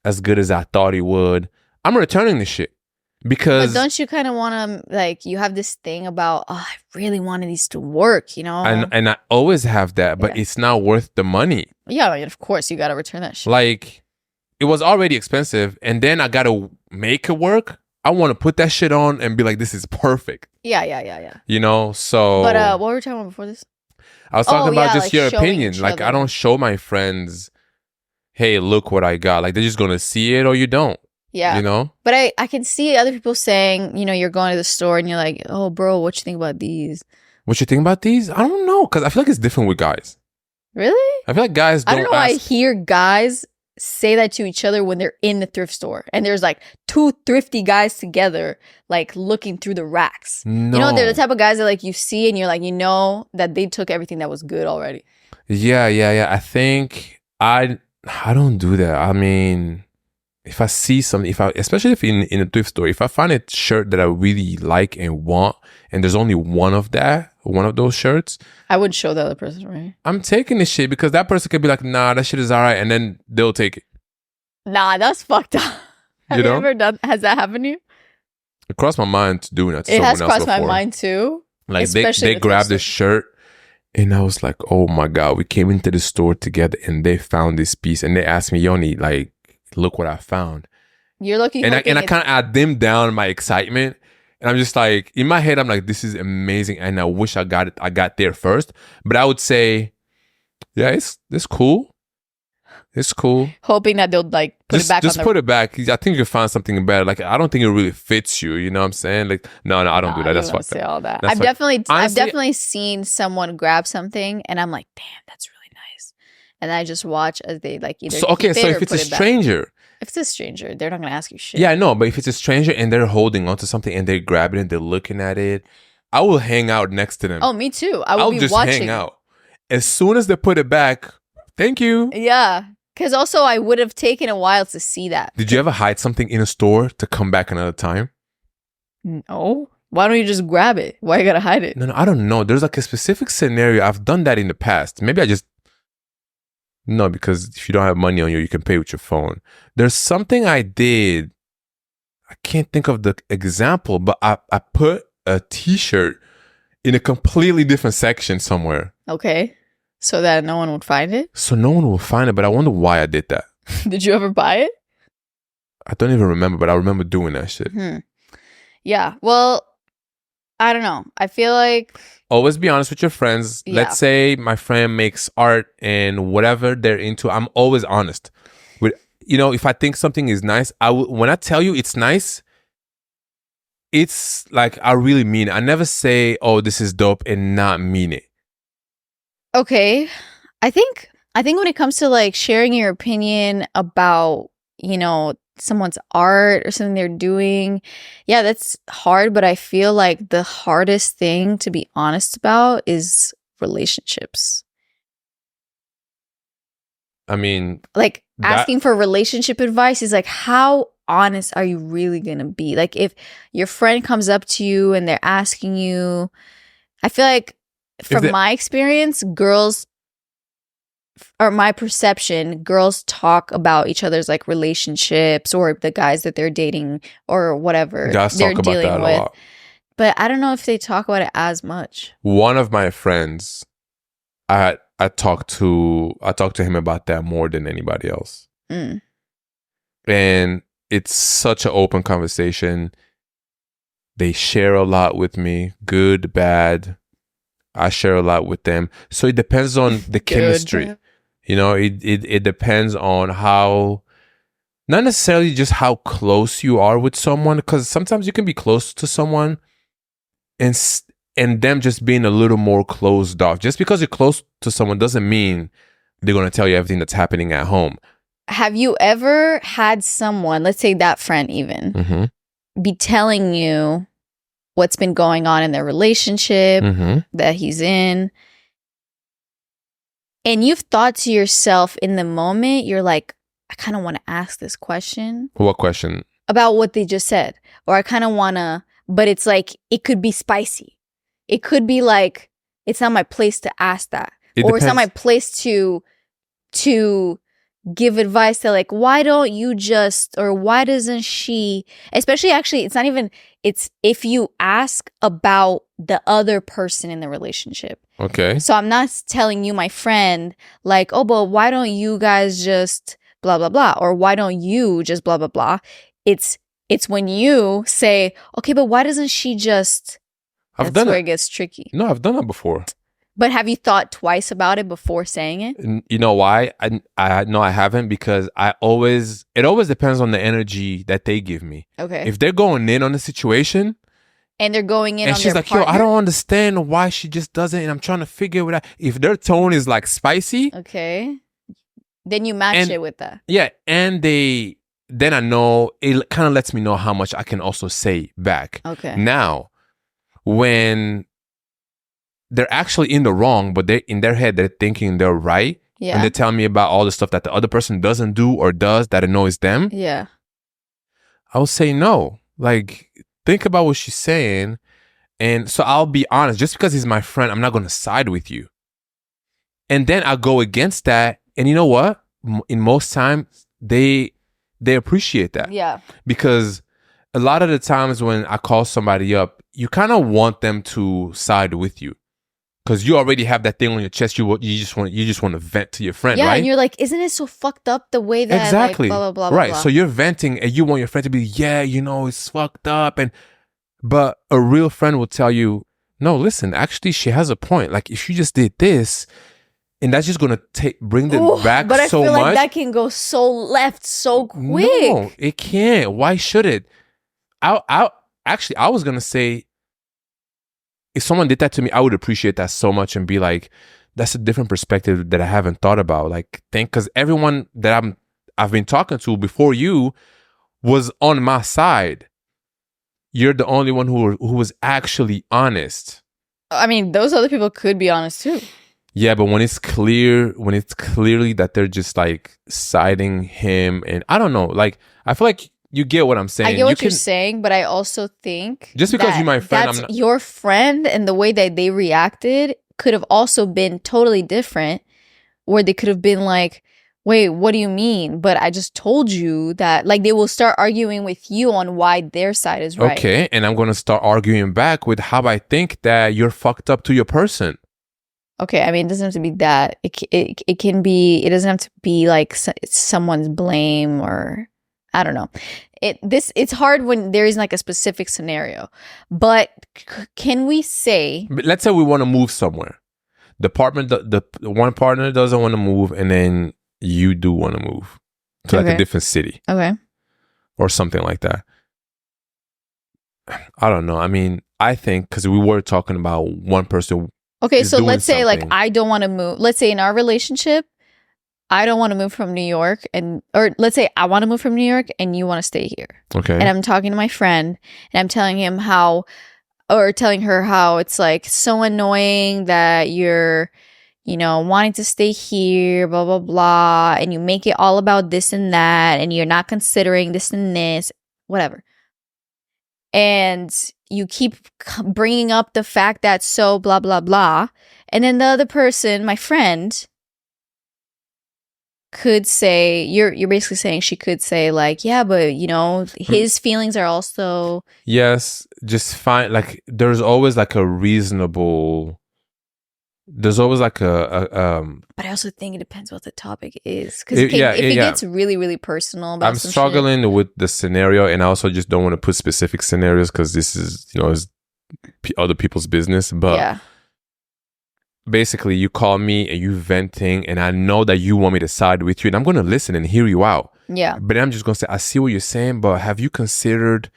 Speaker 1: as good as I thought it would, I'm returning the shit. Because
Speaker 2: but don't you kind of want to, like, you have this thing about, oh, I really wanted these to work, you know?
Speaker 1: and I always have that, but it's not worth the money.
Speaker 2: Yeah, I mean, of course you got to return that shit.
Speaker 1: Like, it was already expensive, and then I got to make it work. I want to put that shit on and be like, this is perfect.
Speaker 2: Yeah.
Speaker 1: You know, so.
Speaker 2: But what were we talking about before this?
Speaker 1: I was talking about just
Speaker 2: like
Speaker 1: your
Speaker 2: showing
Speaker 1: opinion.
Speaker 2: each
Speaker 1: Like,
Speaker 2: other.
Speaker 1: I don't show my friends, hey, look what I got. Like, they're just going to see it or you don't.
Speaker 2: Yeah.
Speaker 1: You know?
Speaker 2: But I can see other people saying, you know, you're going to the store and you're like, oh, bro, what you think about these?
Speaker 1: What you think about these? I don't know. Because I feel like it's different with guys.
Speaker 2: Really?
Speaker 1: I feel like guys don't
Speaker 2: I don't know why I
Speaker 1: ask.
Speaker 2: hear guys say that to each other when they're in the thrift store. And there's like two thrifty guys together, like looking through the racks.
Speaker 1: No.
Speaker 2: You know, they're the type of guys that like you see and you're like, you know that they took everything that was good already.
Speaker 1: Yeah. I think I don't do that. I mean, if I see something, especially if in a thrift store, if I find a shirt that I really like and want, and there's only one of those shirts,
Speaker 2: I wouldn't show the other person, right?
Speaker 1: I'm taking the shit because that person could be like, nah, that shit is all right, and then they'll take it.
Speaker 2: Nah, that's fucked up. Have you ever done? Has that happened to you?
Speaker 1: It crossed my mind to doing that to
Speaker 2: It
Speaker 1: someone
Speaker 2: has
Speaker 1: else
Speaker 2: crossed my
Speaker 1: before.
Speaker 2: mind too.
Speaker 1: Like
Speaker 2: Especially
Speaker 1: they
Speaker 2: the
Speaker 1: grabbed
Speaker 2: thrift
Speaker 1: this shirt, and I was like, oh my god, we came into the store together, and they found this piece, and they asked me, Yoni, like, look what I found.
Speaker 2: You're looking,
Speaker 1: and I kind of add them down my excitement, and I'm just like, in my head, I'm like, this is amazing, and I wish I got there first. But I would say, yeah, it's cool. It's cool.
Speaker 2: hoping that they'll like put it back.
Speaker 1: Just put it back. I think you'll find something better. Like, I don't think it really fits you. You know what I'm saying? Like, no, I don't do that. That's fucked
Speaker 2: say
Speaker 1: up.
Speaker 2: all that.
Speaker 1: That's
Speaker 2: I've definitely seen someone grab something, and I'm like, damn, that's really nice. And I just watch as they like either.
Speaker 1: So okay, so if it's a stranger.
Speaker 2: If it's a stranger, they're not gonna ask you shit.
Speaker 1: Yeah, I know, but if it's a stranger and they're holding onto something and they're grabbing it and they're looking at it, I will hang out next to them.
Speaker 2: Oh, me too. I'll be
Speaker 1: just
Speaker 2: watching.
Speaker 1: hang out. As soon as they put it back, thank you.
Speaker 2: Yeah, because also I would have taken a while to see that.
Speaker 1: Did you ever hide something in a store to come back another time?
Speaker 2: No. Why don't you just grab it? Why you gotta hide it?
Speaker 1: No, I don't know. There's like a specific scenario. I've done that in the past. Maybe I just... No, because if you don't have money on you, you can pay with your phone. There's something I did. I can't think of the example, but I put a t-shirt in a completely different section somewhere.
Speaker 2: Okay. So that no one would find it?
Speaker 1: So no one will find it, but I wonder why I did that.
Speaker 2: Did you ever buy it?
Speaker 1: I don't even remember, but I remember doing that shit.
Speaker 2: Yeah. Well, I don't know. I feel like...
Speaker 1: Always be honest with your friends.
Speaker 2: Yeah.
Speaker 1: Let's say my friend makes art and whatever they're into, I'm always honest. With, you know, if I think something is nice, when I tell you it's nice, it's like I really mean it. I never say, oh, this is dope and not mean it.
Speaker 2: Okay. I think when it comes to like sharing your opinion about, you know, someone's art or something they're doing, yeah, that's hard, but I feel like the hardest thing to be honest about is relationships.
Speaker 1: I mean,
Speaker 2: like asking for relationship advice is like, how honest are you really gonna be? Like, if your friend comes up to you and they're asking you, I feel like from my experience, girls, or my perception, girls talk about each other's like relationships or the guys that they're dating or whatever
Speaker 1: guys
Speaker 2: they're
Speaker 1: talk about
Speaker 2: dealing
Speaker 1: that
Speaker 2: with.
Speaker 1: a lot.
Speaker 2: But I don't know if they talk about it as much.
Speaker 1: One of my friends, I talked to him about that more than anybody else. And it's such an open conversation. They share a lot with me, good, bad. I share a lot with them. So it depends on the chemistry. You know, it depends on how, not necessarily just how close you are with someone, because sometimes you can be close to someone and them just being a little more closed off. Just because you're close to someone doesn't mean they're going to tell you everything that's happening at home.
Speaker 2: Have you ever had someone, let's say that friend even, be telling you what's been going on in their relationship that he's in. And you've thought to yourself in the moment, you're like, I kind of want to ask this question.
Speaker 1: What question?
Speaker 2: About what they just said. Or I kind of want to, but it's like, it could be spicy. It could be like, it's not my place to ask that. It's not my place to give advice to like, why don't you just, or why doesn't she, especially actually, it's not even, it's if you ask about the other person in the relationship.
Speaker 1: Okay.
Speaker 2: So I'm not telling you, my friend, like, oh, but why don't you guys just blah, blah, blah, or why don't you just blah, blah, blah. It's when you say, okay, but why doesn't she just, that's where it gets tricky.
Speaker 1: No, I've done that before.
Speaker 2: But have you thought twice about it before saying it?
Speaker 1: You know why? I no, I haven't, because it always depends on the energy that they give me.
Speaker 2: Okay.
Speaker 1: If they're going in on the situation
Speaker 2: and they're going in
Speaker 1: and
Speaker 2: on
Speaker 1: she's
Speaker 2: their
Speaker 1: like,
Speaker 2: partner?
Speaker 1: yo, I don't understand why she just doesn't, and I'm trying to figure it out. If their tone is like spicy.
Speaker 2: Okay. Then you match it with that.
Speaker 1: Yeah. And then I know, it kind of lets me know how much I can also say back.
Speaker 2: Okay.
Speaker 1: Now, when they're actually in the wrong, but they in their head, they're thinking they're right.
Speaker 2: Yeah.
Speaker 1: And they're telling me about all the stuff that the other person doesn't do or does that annoys them.
Speaker 2: Yeah.
Speaker 1: I'll say no. Like, think about what she's saying. And so I'll be honest, just because he's my friend, I'm not going to side with you. And then I'll go against that. And you know what? In most times, they appreciate that.
Speaker 2: Yeah.
Speaker 1: Because a lot of the times when I call somebody up, you kind of want them to side with you. Because you already have that thing on your chest. You just want to vent to your friend,
Speaker 2: yeah,
Speaker 1: right?
Speaker 2: And you're like, isn't it so fucked up the way that
Speaker 1: exactly,
Speaker 2: like, blah, blah, blah,
Speaker 1: right?
Speaker 2: blah.
Speaker 1: So you're venting, and you want your friend to be, yeah, you know, it's fucked up, but a real friend will tell you, no, listen, actually, she has a point. Like, if you just did this, and that's just gonna bring them back so much.
Speaker 2: But I feel like that can go so left so quick.
Speaker 1: No, it can't. Why should it? I was gonna say, if someone did that to me, I would appreciate that so much and be like, that's a different perspective that I haven't thought about. Like, because everyone that I've been talking to before you was on my side. You're the only one who was actually honest.
Speaker 2: I mean, those other people could be honest too.
Speaker 1: Yeah, but when it's clearly that they're just like siding him, and I don't know, like, I feel like you get what I'm saying.
Speaker 2: I get what you're saying, but I also think
Speaker 1: just because you're my friend,
Speaker 2: that's your friend, and the way that they reacted could have also been totally different, where they could have been like, wait, what do you mean? But I just told you that, like, they will start arguing with you on why their side is right.
Speaker 1: Okay, and I'm going to start arguing back with how I think that you're fucked up to your person.
Speaker 2: Okay, I mean, it doesn't have to be that. It can be, it doesn't have to be like it's someone's blame, or I don't know. It's hard when there isn't like a specific scenario. But can we say,
Speaker 1: but let's say we want to move somewhere. The one partner doesn't want to move, and then you do want to move to like a different city.
Speaker 2: Okay.
Speaker 1: Or something like that. I don't know. I mean, I think, because we were talking about one person.
Speaker 2: Okay, so let's say like I don't want to move. Let's say in our relationship, I don't want to move from New York, or let's say I want to move from New York and you want to stay here.
Speaker 1: Okay.
Speaker 2: And I'm talking to my friend and I'm telling him telling her how it's like so annoying that you're, you know, wanting to stay here, blah, blah, blah. And you make it all about this and that, and you're not considering this and this, whatever. And you keep bringing up the fact that so blah, blah, blah. And then the other person, my friend, could say, you're basically saying she could say like, yeah, but you know, his feelings are also.
Speaker 1: Yes, just fine. Like, there's always like a reasonable. There's always like a
Speaker 2: But I also think it depends what the topic is, because if it gets really, really personal about
Speaker 1: I'm struggling with the scenario, and I also just don't want to put specific scenarios because this is, you know, is other people's business. But
Speaker 2: yeah.
Speaker 1: Basically, you call me and you venting, and I know that you want me to side with you, and I'm going to listen and hear you out.
Speaker 2: Yeah.
Speaker 1: But I'm just going to say, I see what you're saying, but have you considered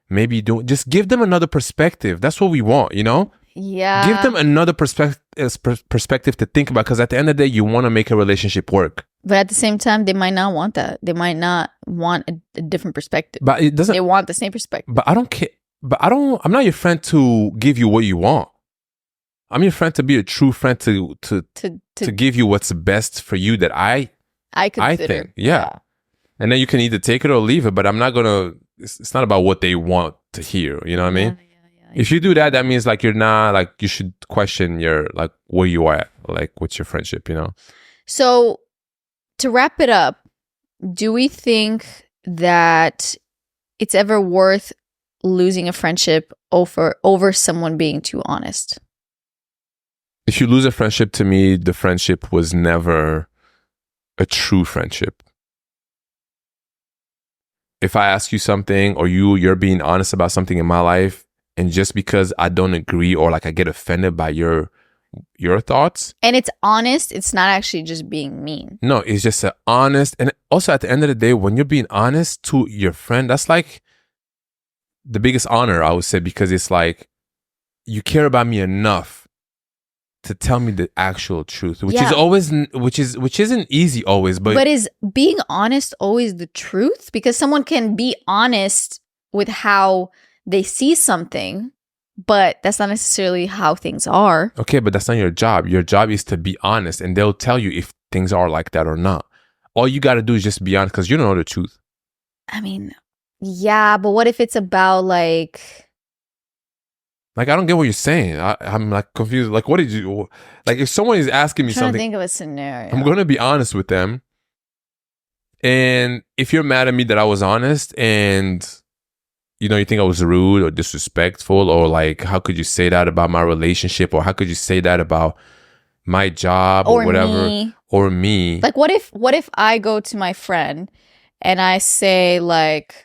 Speaker 1: maybe just give them another perspective? That's what we want, you know?
Speaker 2: Yeah.
Speaker 1: Give them another perspective to think about, because at the end of the day, you want to make a relationship work.
Speaker 2: But at the same time, they might not want that. They might not want a different perspective.
Speaker 1: But it doesn't.
Speaker 2: They want the same perspective.
Speaker 1: But I don't care. But I'm not your friend to give you what you want. I'm your friend to be a true friend to give you what's best for you that I think. Yeah. And then you can either take it or leave it, but I'm not gonna. It's not about what they want to hear. You know what I mean? If you do that, that means like you're not like you should question your like where you are at, like what's your friendship. You know.
Speaker 2: So to wrap it up, do we think that it's ever worth losing a friendship over someone being too honest?
Speaker 1: If you lose a friendship, to me, the friendship was never a true friendship. If I ask you something or you're being honest about something in my life, and just because I don't agree or like I get offended by your thoughts.
Speaker 2: And it's honest, it's not actually just being mean.
Speaker 1: No, it's just an honest. And also at the end of the day, when you're being honest to your friend, that's like the biggest honor, I would say, because it's like you care about me enough to tell me the actual truth, which is always, which isn't easy always, but
Speaker 2: is being honest always the truth? Because someone can be honest with how they see something, but that's not necessarily how things are.
Speaker 1: Okay, but that's not your job. Your job is to be honest, and they'll tell you if things are like that or not. All you got to do is just be honest, because you don't know the truth.
Speaker 2: I mean, yeah, but what if it's about like
Speaker 1: I don't get what you're saying. I'm like confused. Like, what did you like? If someone is asking me
Speaker 2: I'm trying
Speaker 1: something,
Speaker 2: to think of a scenario.
Speaker 1: I'm going to be honest with them. And if you're mad at me that I was honest, and you think I was rude or disrespectful, or like, how could you say that about my relationship, or how could you say that about my job or whatever, or me?
Speaker 2: Like, what if I go to my friend and I say like,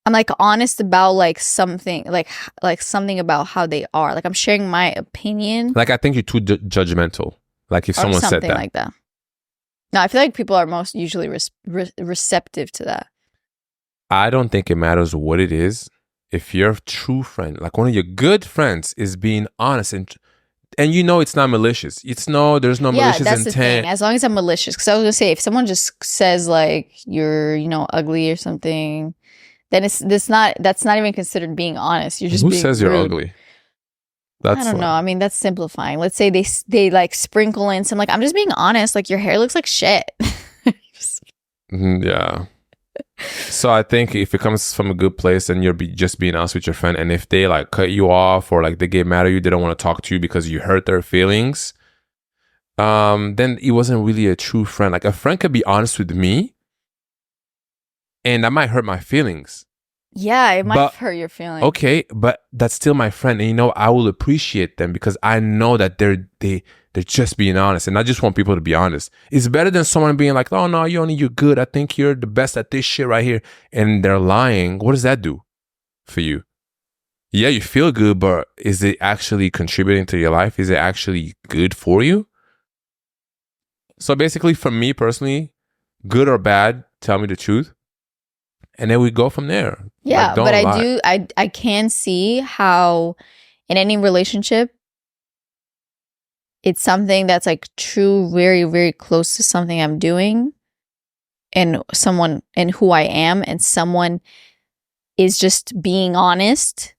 Speaker 2: I'm like honest about like something, like something about how they are. Like I'm sharing my opinion.
Speaker 1: Like I think you're too judgmental. Like if someone said that,
Speaker 2: like that. No, I feel like people are most usually receptive to that.
Speaker 1: I don't think it matters what it is. If you're a true friend, like one of your good friends is being honest and it's not malicious. There's no malicious intent.
Speaker 2: The thing. As long as I'm malicious, because I was gonna say if someone just says like you're ugly or something, then that's not even considered being honest. You're just
Speaker 1: Who
Speaker 2: being
Speaker 1: says
Speaker 2: rude.
Speaker 1: you're ugly?
Speaker 2: I don't know. I mean, that's simplifying. Let's say they like sprinkle in some like I'm just being honest. Like your hair looks like shit.
Speaker 1: Yeah. So I think if it comes from a good place and you're just being honest with your friend, and if they like cut you off or like they get mad at you, they don't want to talk to you because you hurt their feelings, then it wasn't really a true friend. Like a friend could be honest with me and that might hurt my feelings.
Speaker 2: Yeah, it might hurt your feelings.
Speaker 1: Okay, but that's still my friend, and I will appreciate them because I know that they're just being honest, and I just want people to be honest. It's better than someone being like, "Oh no, you're good. I think you're the best at this shit right here," and they're lying. What does that do for you? Yeah, you feel good, but is it actually contributing to your life? Is it actually good for you? So basically, for me personally, good or bad, tell me the truth. And then we go from there.
Speaker 2: Yeah, but I can see how in any relationship, it's something that's like true, very, very close to something I'm doing and someone and who I am, and someone is just being honest.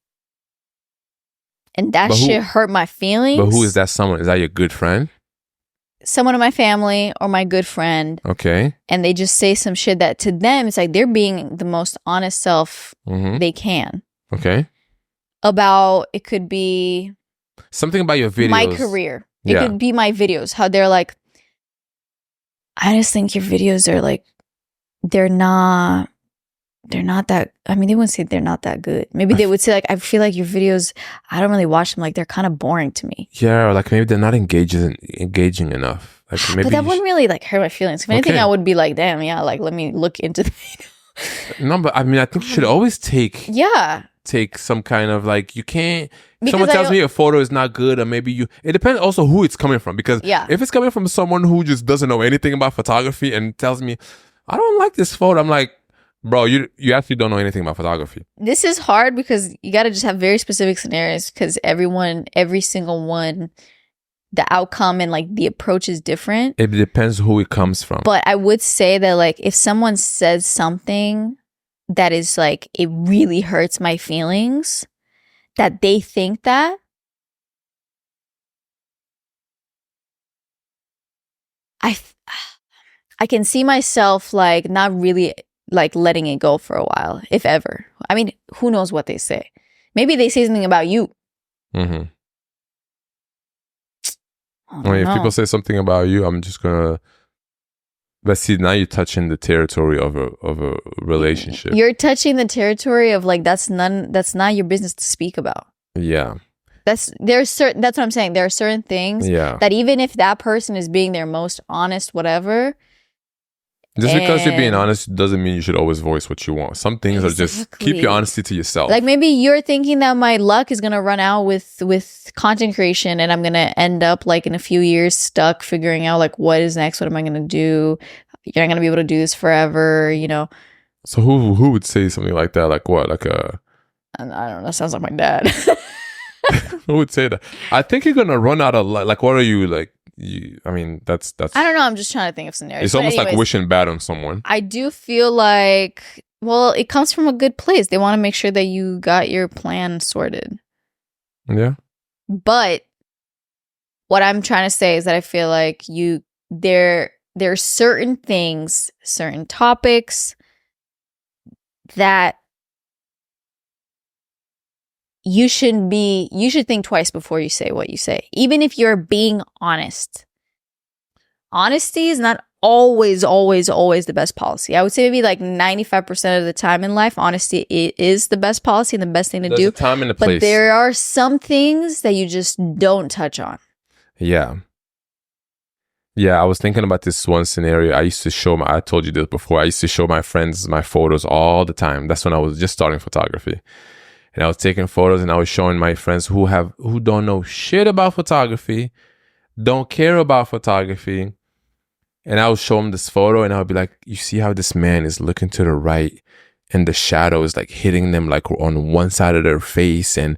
Speaker 2: And that shit hurt my feelings.
Speaker 1: But who is that someone? Is that your good friend?
Speaker 2: Someone in my family or my good friend.
Speaker 1: Okay.
Speaker 2: And they just say some shit that to them, it's like they're being the most honest self they can.
Speaker 1: Okay.
Speaker 2: It could be
Speaker 1: something about your videos.
Speaker 2: My career. It could be my videos. How they're like, I just think your videos are like, they're not that, I mean, they wouldn't say they're not that good. Maybe they would say like, I feel like your videos, I don't really watch them. Like they're kind of boring to me.
Speaker 1: Yeah, or like maybe they're not engaging enough. Like maybe
Speaker 2: but that wouldn't really like hurt my feelings. If anything, I would be like, damn, yeah, like let me look into the video.
Speaker 1: No, but I mean, I think you should always take some kind of like, you can't, if someone tells me a photo is not good, or maybe it depends also who it's coming from. Because if it's coming from someone who just doesn't know anything about photography and tells me, I don't like this photo, I'm like, bro, you actually don't know anything about photography. This
Speaker 2: is hard because you got to just have very specific scenarios, because every single one the outcome and like the approach is different.
Speaker 1: It depends who it comes from.
Speaker 2: But I would say that like if someone says something that is like it really hurts my feelings, that they think that, I can see myself like not really like letting it go for a while, if ever. I mean, who knows what they say? Maybe they say something about you.
Speaker 1: Mm-hmm. If people say something about you, I'm just gonna. But see, now you're touching the territory of a relationship.
Speaker 2: You're touching the territory of like that's not your business to speak about.
Speaker 1: Yeah.
Speaker 2: That's what I'm saying. There are certain things that even if that person is being their most honest, whatever.
Speaker 1: Just because you're being honest doesn't mean you should always voice what you want. Some things are just keep your honesty to yourself.
Speaker 2: Like maybe you're thinking that my luck is gonna run out with content creation, and I'm gonna end up like in a few years stuck figuring out like what is next, what am I gonna do? You're not gonna be able to do this forever, you know.
Speaker 1: So who would say something like that? Like what? Like a
Speaker 2: I don't know. That sounds like my dad.
Speaker 1: Who would say that? I think you're gonna run out of like. What are you like? I mean, that's.
Speaker 2: I don't know. I'm just trying to think of scenarios.
Speaker 1: It's almost like wishing bad on someone.
Speaker 2: I do feel like, well, it comes from a good place. They want to make sure that you got your plan sorted.
Speaker 1: Yeah.
Speaker 2: But what I'm trying to say is that I feel like there are certain things, certain topics that you should think twice before you say what you say, even if you're being honest. Honesty is not always the best policy. I would say maybe like 95% of the time in life, honesty is the best policy and the best thing to do.
Speaker 1: There's a time and a place.
Speaker 2: But there are some things that you just don't touch on.
Speaker 1: Yeah. Yeah, I was thinking about this one scenario. I told you this before. I used to show my friends my photos all the time. That's when I was just starting photography. And I was taking photos and I was showing my friends who don't know shit about photography, don't care about photography. And I would show them this photo and I would be like, you see how this man is looking to the right and the shadow is like hitting them like on one side of their face. And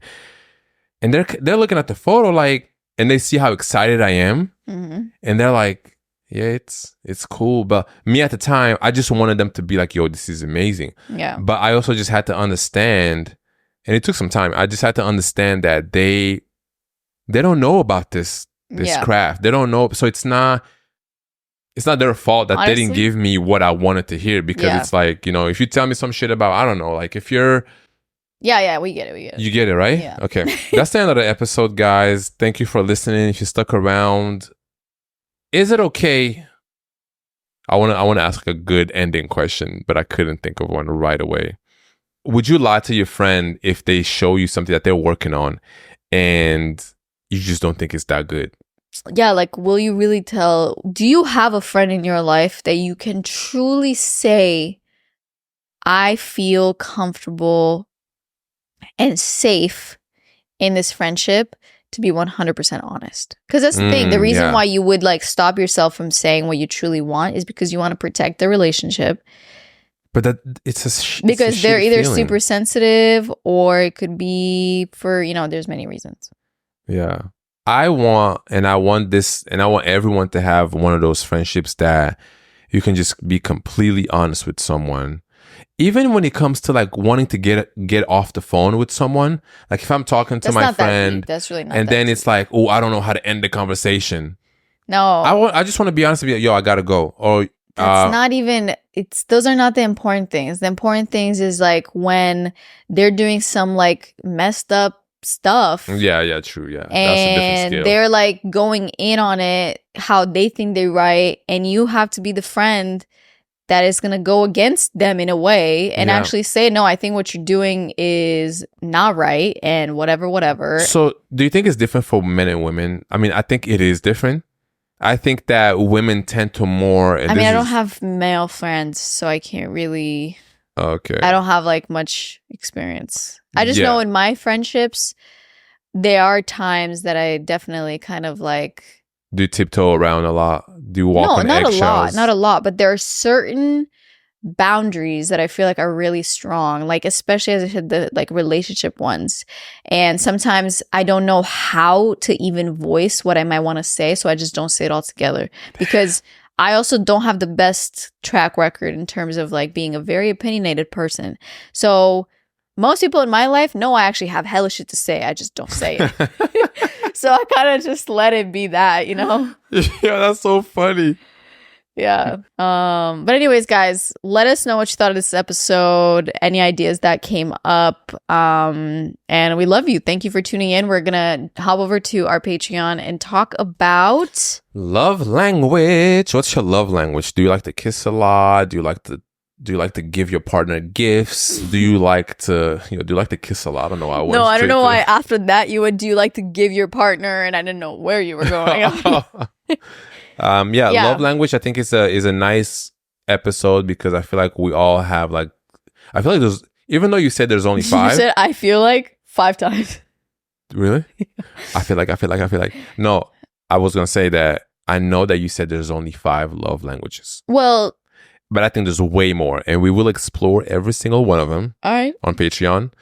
Speaker 1: they're looking at the photo like, and they see how excited I am. Mm-hmm. And they're like, yeah, it's cool. But me at the time, I just wanted them to be like, yo, this is amazing. Yeah. But I also just had to understand. And it took some time. I just had to understand that they don't know about this craft. They don't know. So it's not their fault that honestly, they didn't give me what I wanted to hear, because it's like, you know, if you tell me some shit about, I don't know, like if you're...
Speaker 2: Yeah, we get it.
Speaker 1: You get it, right?
Speaker 2: Yeah.
Speaker 1: Okay. That's the end of the episode, guys. Thank you for listening. If you stuck around, is it okay? I want to ask a good ending question, but I couldn't think of one right away. Would you lie to your friend if they show you something that they're working on and you just don't think it's that good?
Speaker 2: Yeah, like, will you really tell? Do you have a friend in your life that you can truly say, I feel comfortable and safe in this friendship to be 100% honest? Because that's the thing. The reason why you would like stop yourself from saying what you truly want is because you want to protect the relationship.
Speaker 1: But because
Speaker 2: they're either super sensitive, or it could be for, there's many reasons.
Speaker 1: Yeah. I want everyone to have one of those friendships that you can just be completely honest with someone. Even when it comes to like wanting to get off the phone with someone, like if I'm talking to my friend,
Speaker 2: that's really not.
Speaker 1: And then it's like, oh, I don't know how to end the conversation.
Speaker 2: No,
Speaker 1: I just want to be honest with you. Yo, I gotta go. Or
Speaker 2: that's not even. Those are not the important things. The important things is like when they're doing some like messed up stuff.
Speaker 1: Yeah, true. Yeah,
Speaker 2: that's a different scale. They're like going in on it how they think they're right, and you have to be the friend that is going to go against them in a way and actually say, no, I think what you're doing is not right and whatever.
Speaker 1: So do you think it's different for men and women? I mean, I think it is different. I think that women tend to more...
Speaker 2: I don't have male friends, so I can't really...
Speaker 1: Okay.
Speaker 2: I don't have like much experience. I just know in my friendships, there are times that I definitely kind of like...
Speaker 1: Do you tiptoe around a lot? Do you walk on eggshells?
Speaker 2: Not a lot, but there are certain boundaries that I feel like are really strong, like especially as I said, the like relationship ones. And sometimes I don't know how to even voice what I might want to say, so I just don't say it all together, because I also don't have the best track record in terms of like being a very opinionated person. So most people in my life know I actually have hella shit to say. I just don't say it. So I kind of just let it be that, you know?
Speaker 1: Yeah, that's so funny.
Speaker 2: Yeah. But anyways, guys, let us know what you thought of this episode, any ideas that came up. And we love you. Thank you for tuning in. We're gonna hop over to our Patreon and talk about
Speaker 1: love language. What's your love language? Do you like to kiss a lot? Do you like to give your partner gifts? Do you like to kiss a lot? I don't know.
Speaker 2: I don't know why after that you would do you like to give your partner, and I didn't know where you were going.
Speaker 1: Love language I think is a nice episode, because I feel like we all have like, I feel like there's, even though you said there's only 5.
Speaker 2: You said I feel like 5 times.
Speaker 1: Really? I feel like no, I was gonna say that I know that you said there's only 5 love languages.
Speaker 2: Well,
Speaker 1: but I think there's way more, and we will explore every single one of them.
Speaker 2: All right.
Speaker 1: On Patreon.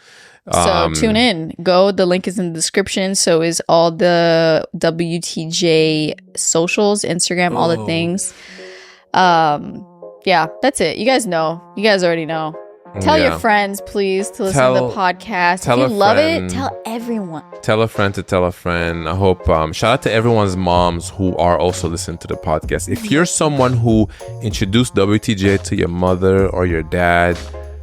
Speaker 2: So tune in. Go. The link is in the description. So is all the WTJ socials, Instagram, all the things. Yeah, that's it. You guys know. You guys already know. Tell your friends, please, to listen to the podcast. If you love it, tell everyone.
Speaker 1: Tell a friend to tell a friend. I hope, shout out to everyone's moms who are also listening to the podcast. If you're someone who introduced WTJ to your mother or your dad,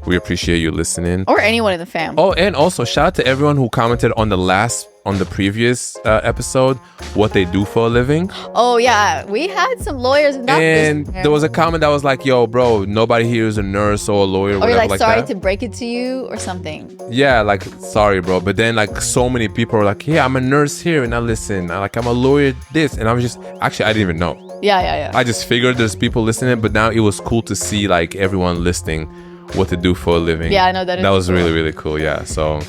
Speaker 1: we appreciate you listening.
Speaker 2: Or anyone in the fam.
Speaker 1: Oh, and also shout out to everyone who commented on the previous episode, what they do for a living.
Speaker 2: Oh yeah, we had some lawyers and doctors.
Speaker 1: And there was a comment that was like, yo, bro, nobody here is a nurse or a lawyer.
Speaker 2: Or you're like sorry
Speaker 1: that.
Speaker 2: To break it to you or something.
Speaker 1: Yeah, like, sorry, bro. But then like so many people were like, yeah, I'm a nurse here and I listen. I'm a lawyer this. And I was just, actually, I didn't even know.
Speaker 2: Yeah.
Speaker 1: I just figured there's people listening, but now it was cool to see like everyone listening what to do for a living.
Speaker 2: Yeah, I know that
Speaker 1: was cool. Really, really cool. Yeah. So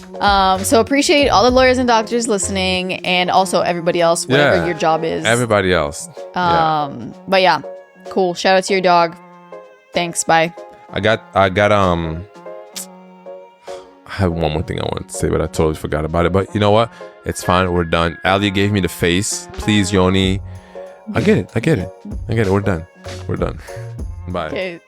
Speaker 2: appreciate all the lawyers and doctors listening, and also everybody else, whatever your job is.
Speaker 1: Everybody else.
Speaker 2: But yeah, cool. Shout out to your dog. Thanks. Bye.
Speaker 1: I have one more thing I wanted to say, but I totally forgot about it. But you know what? It's fine. We're done. Ali gave me the face. Please, Yoni. I get it. We're done. Bye.
Speaker 2: Okay.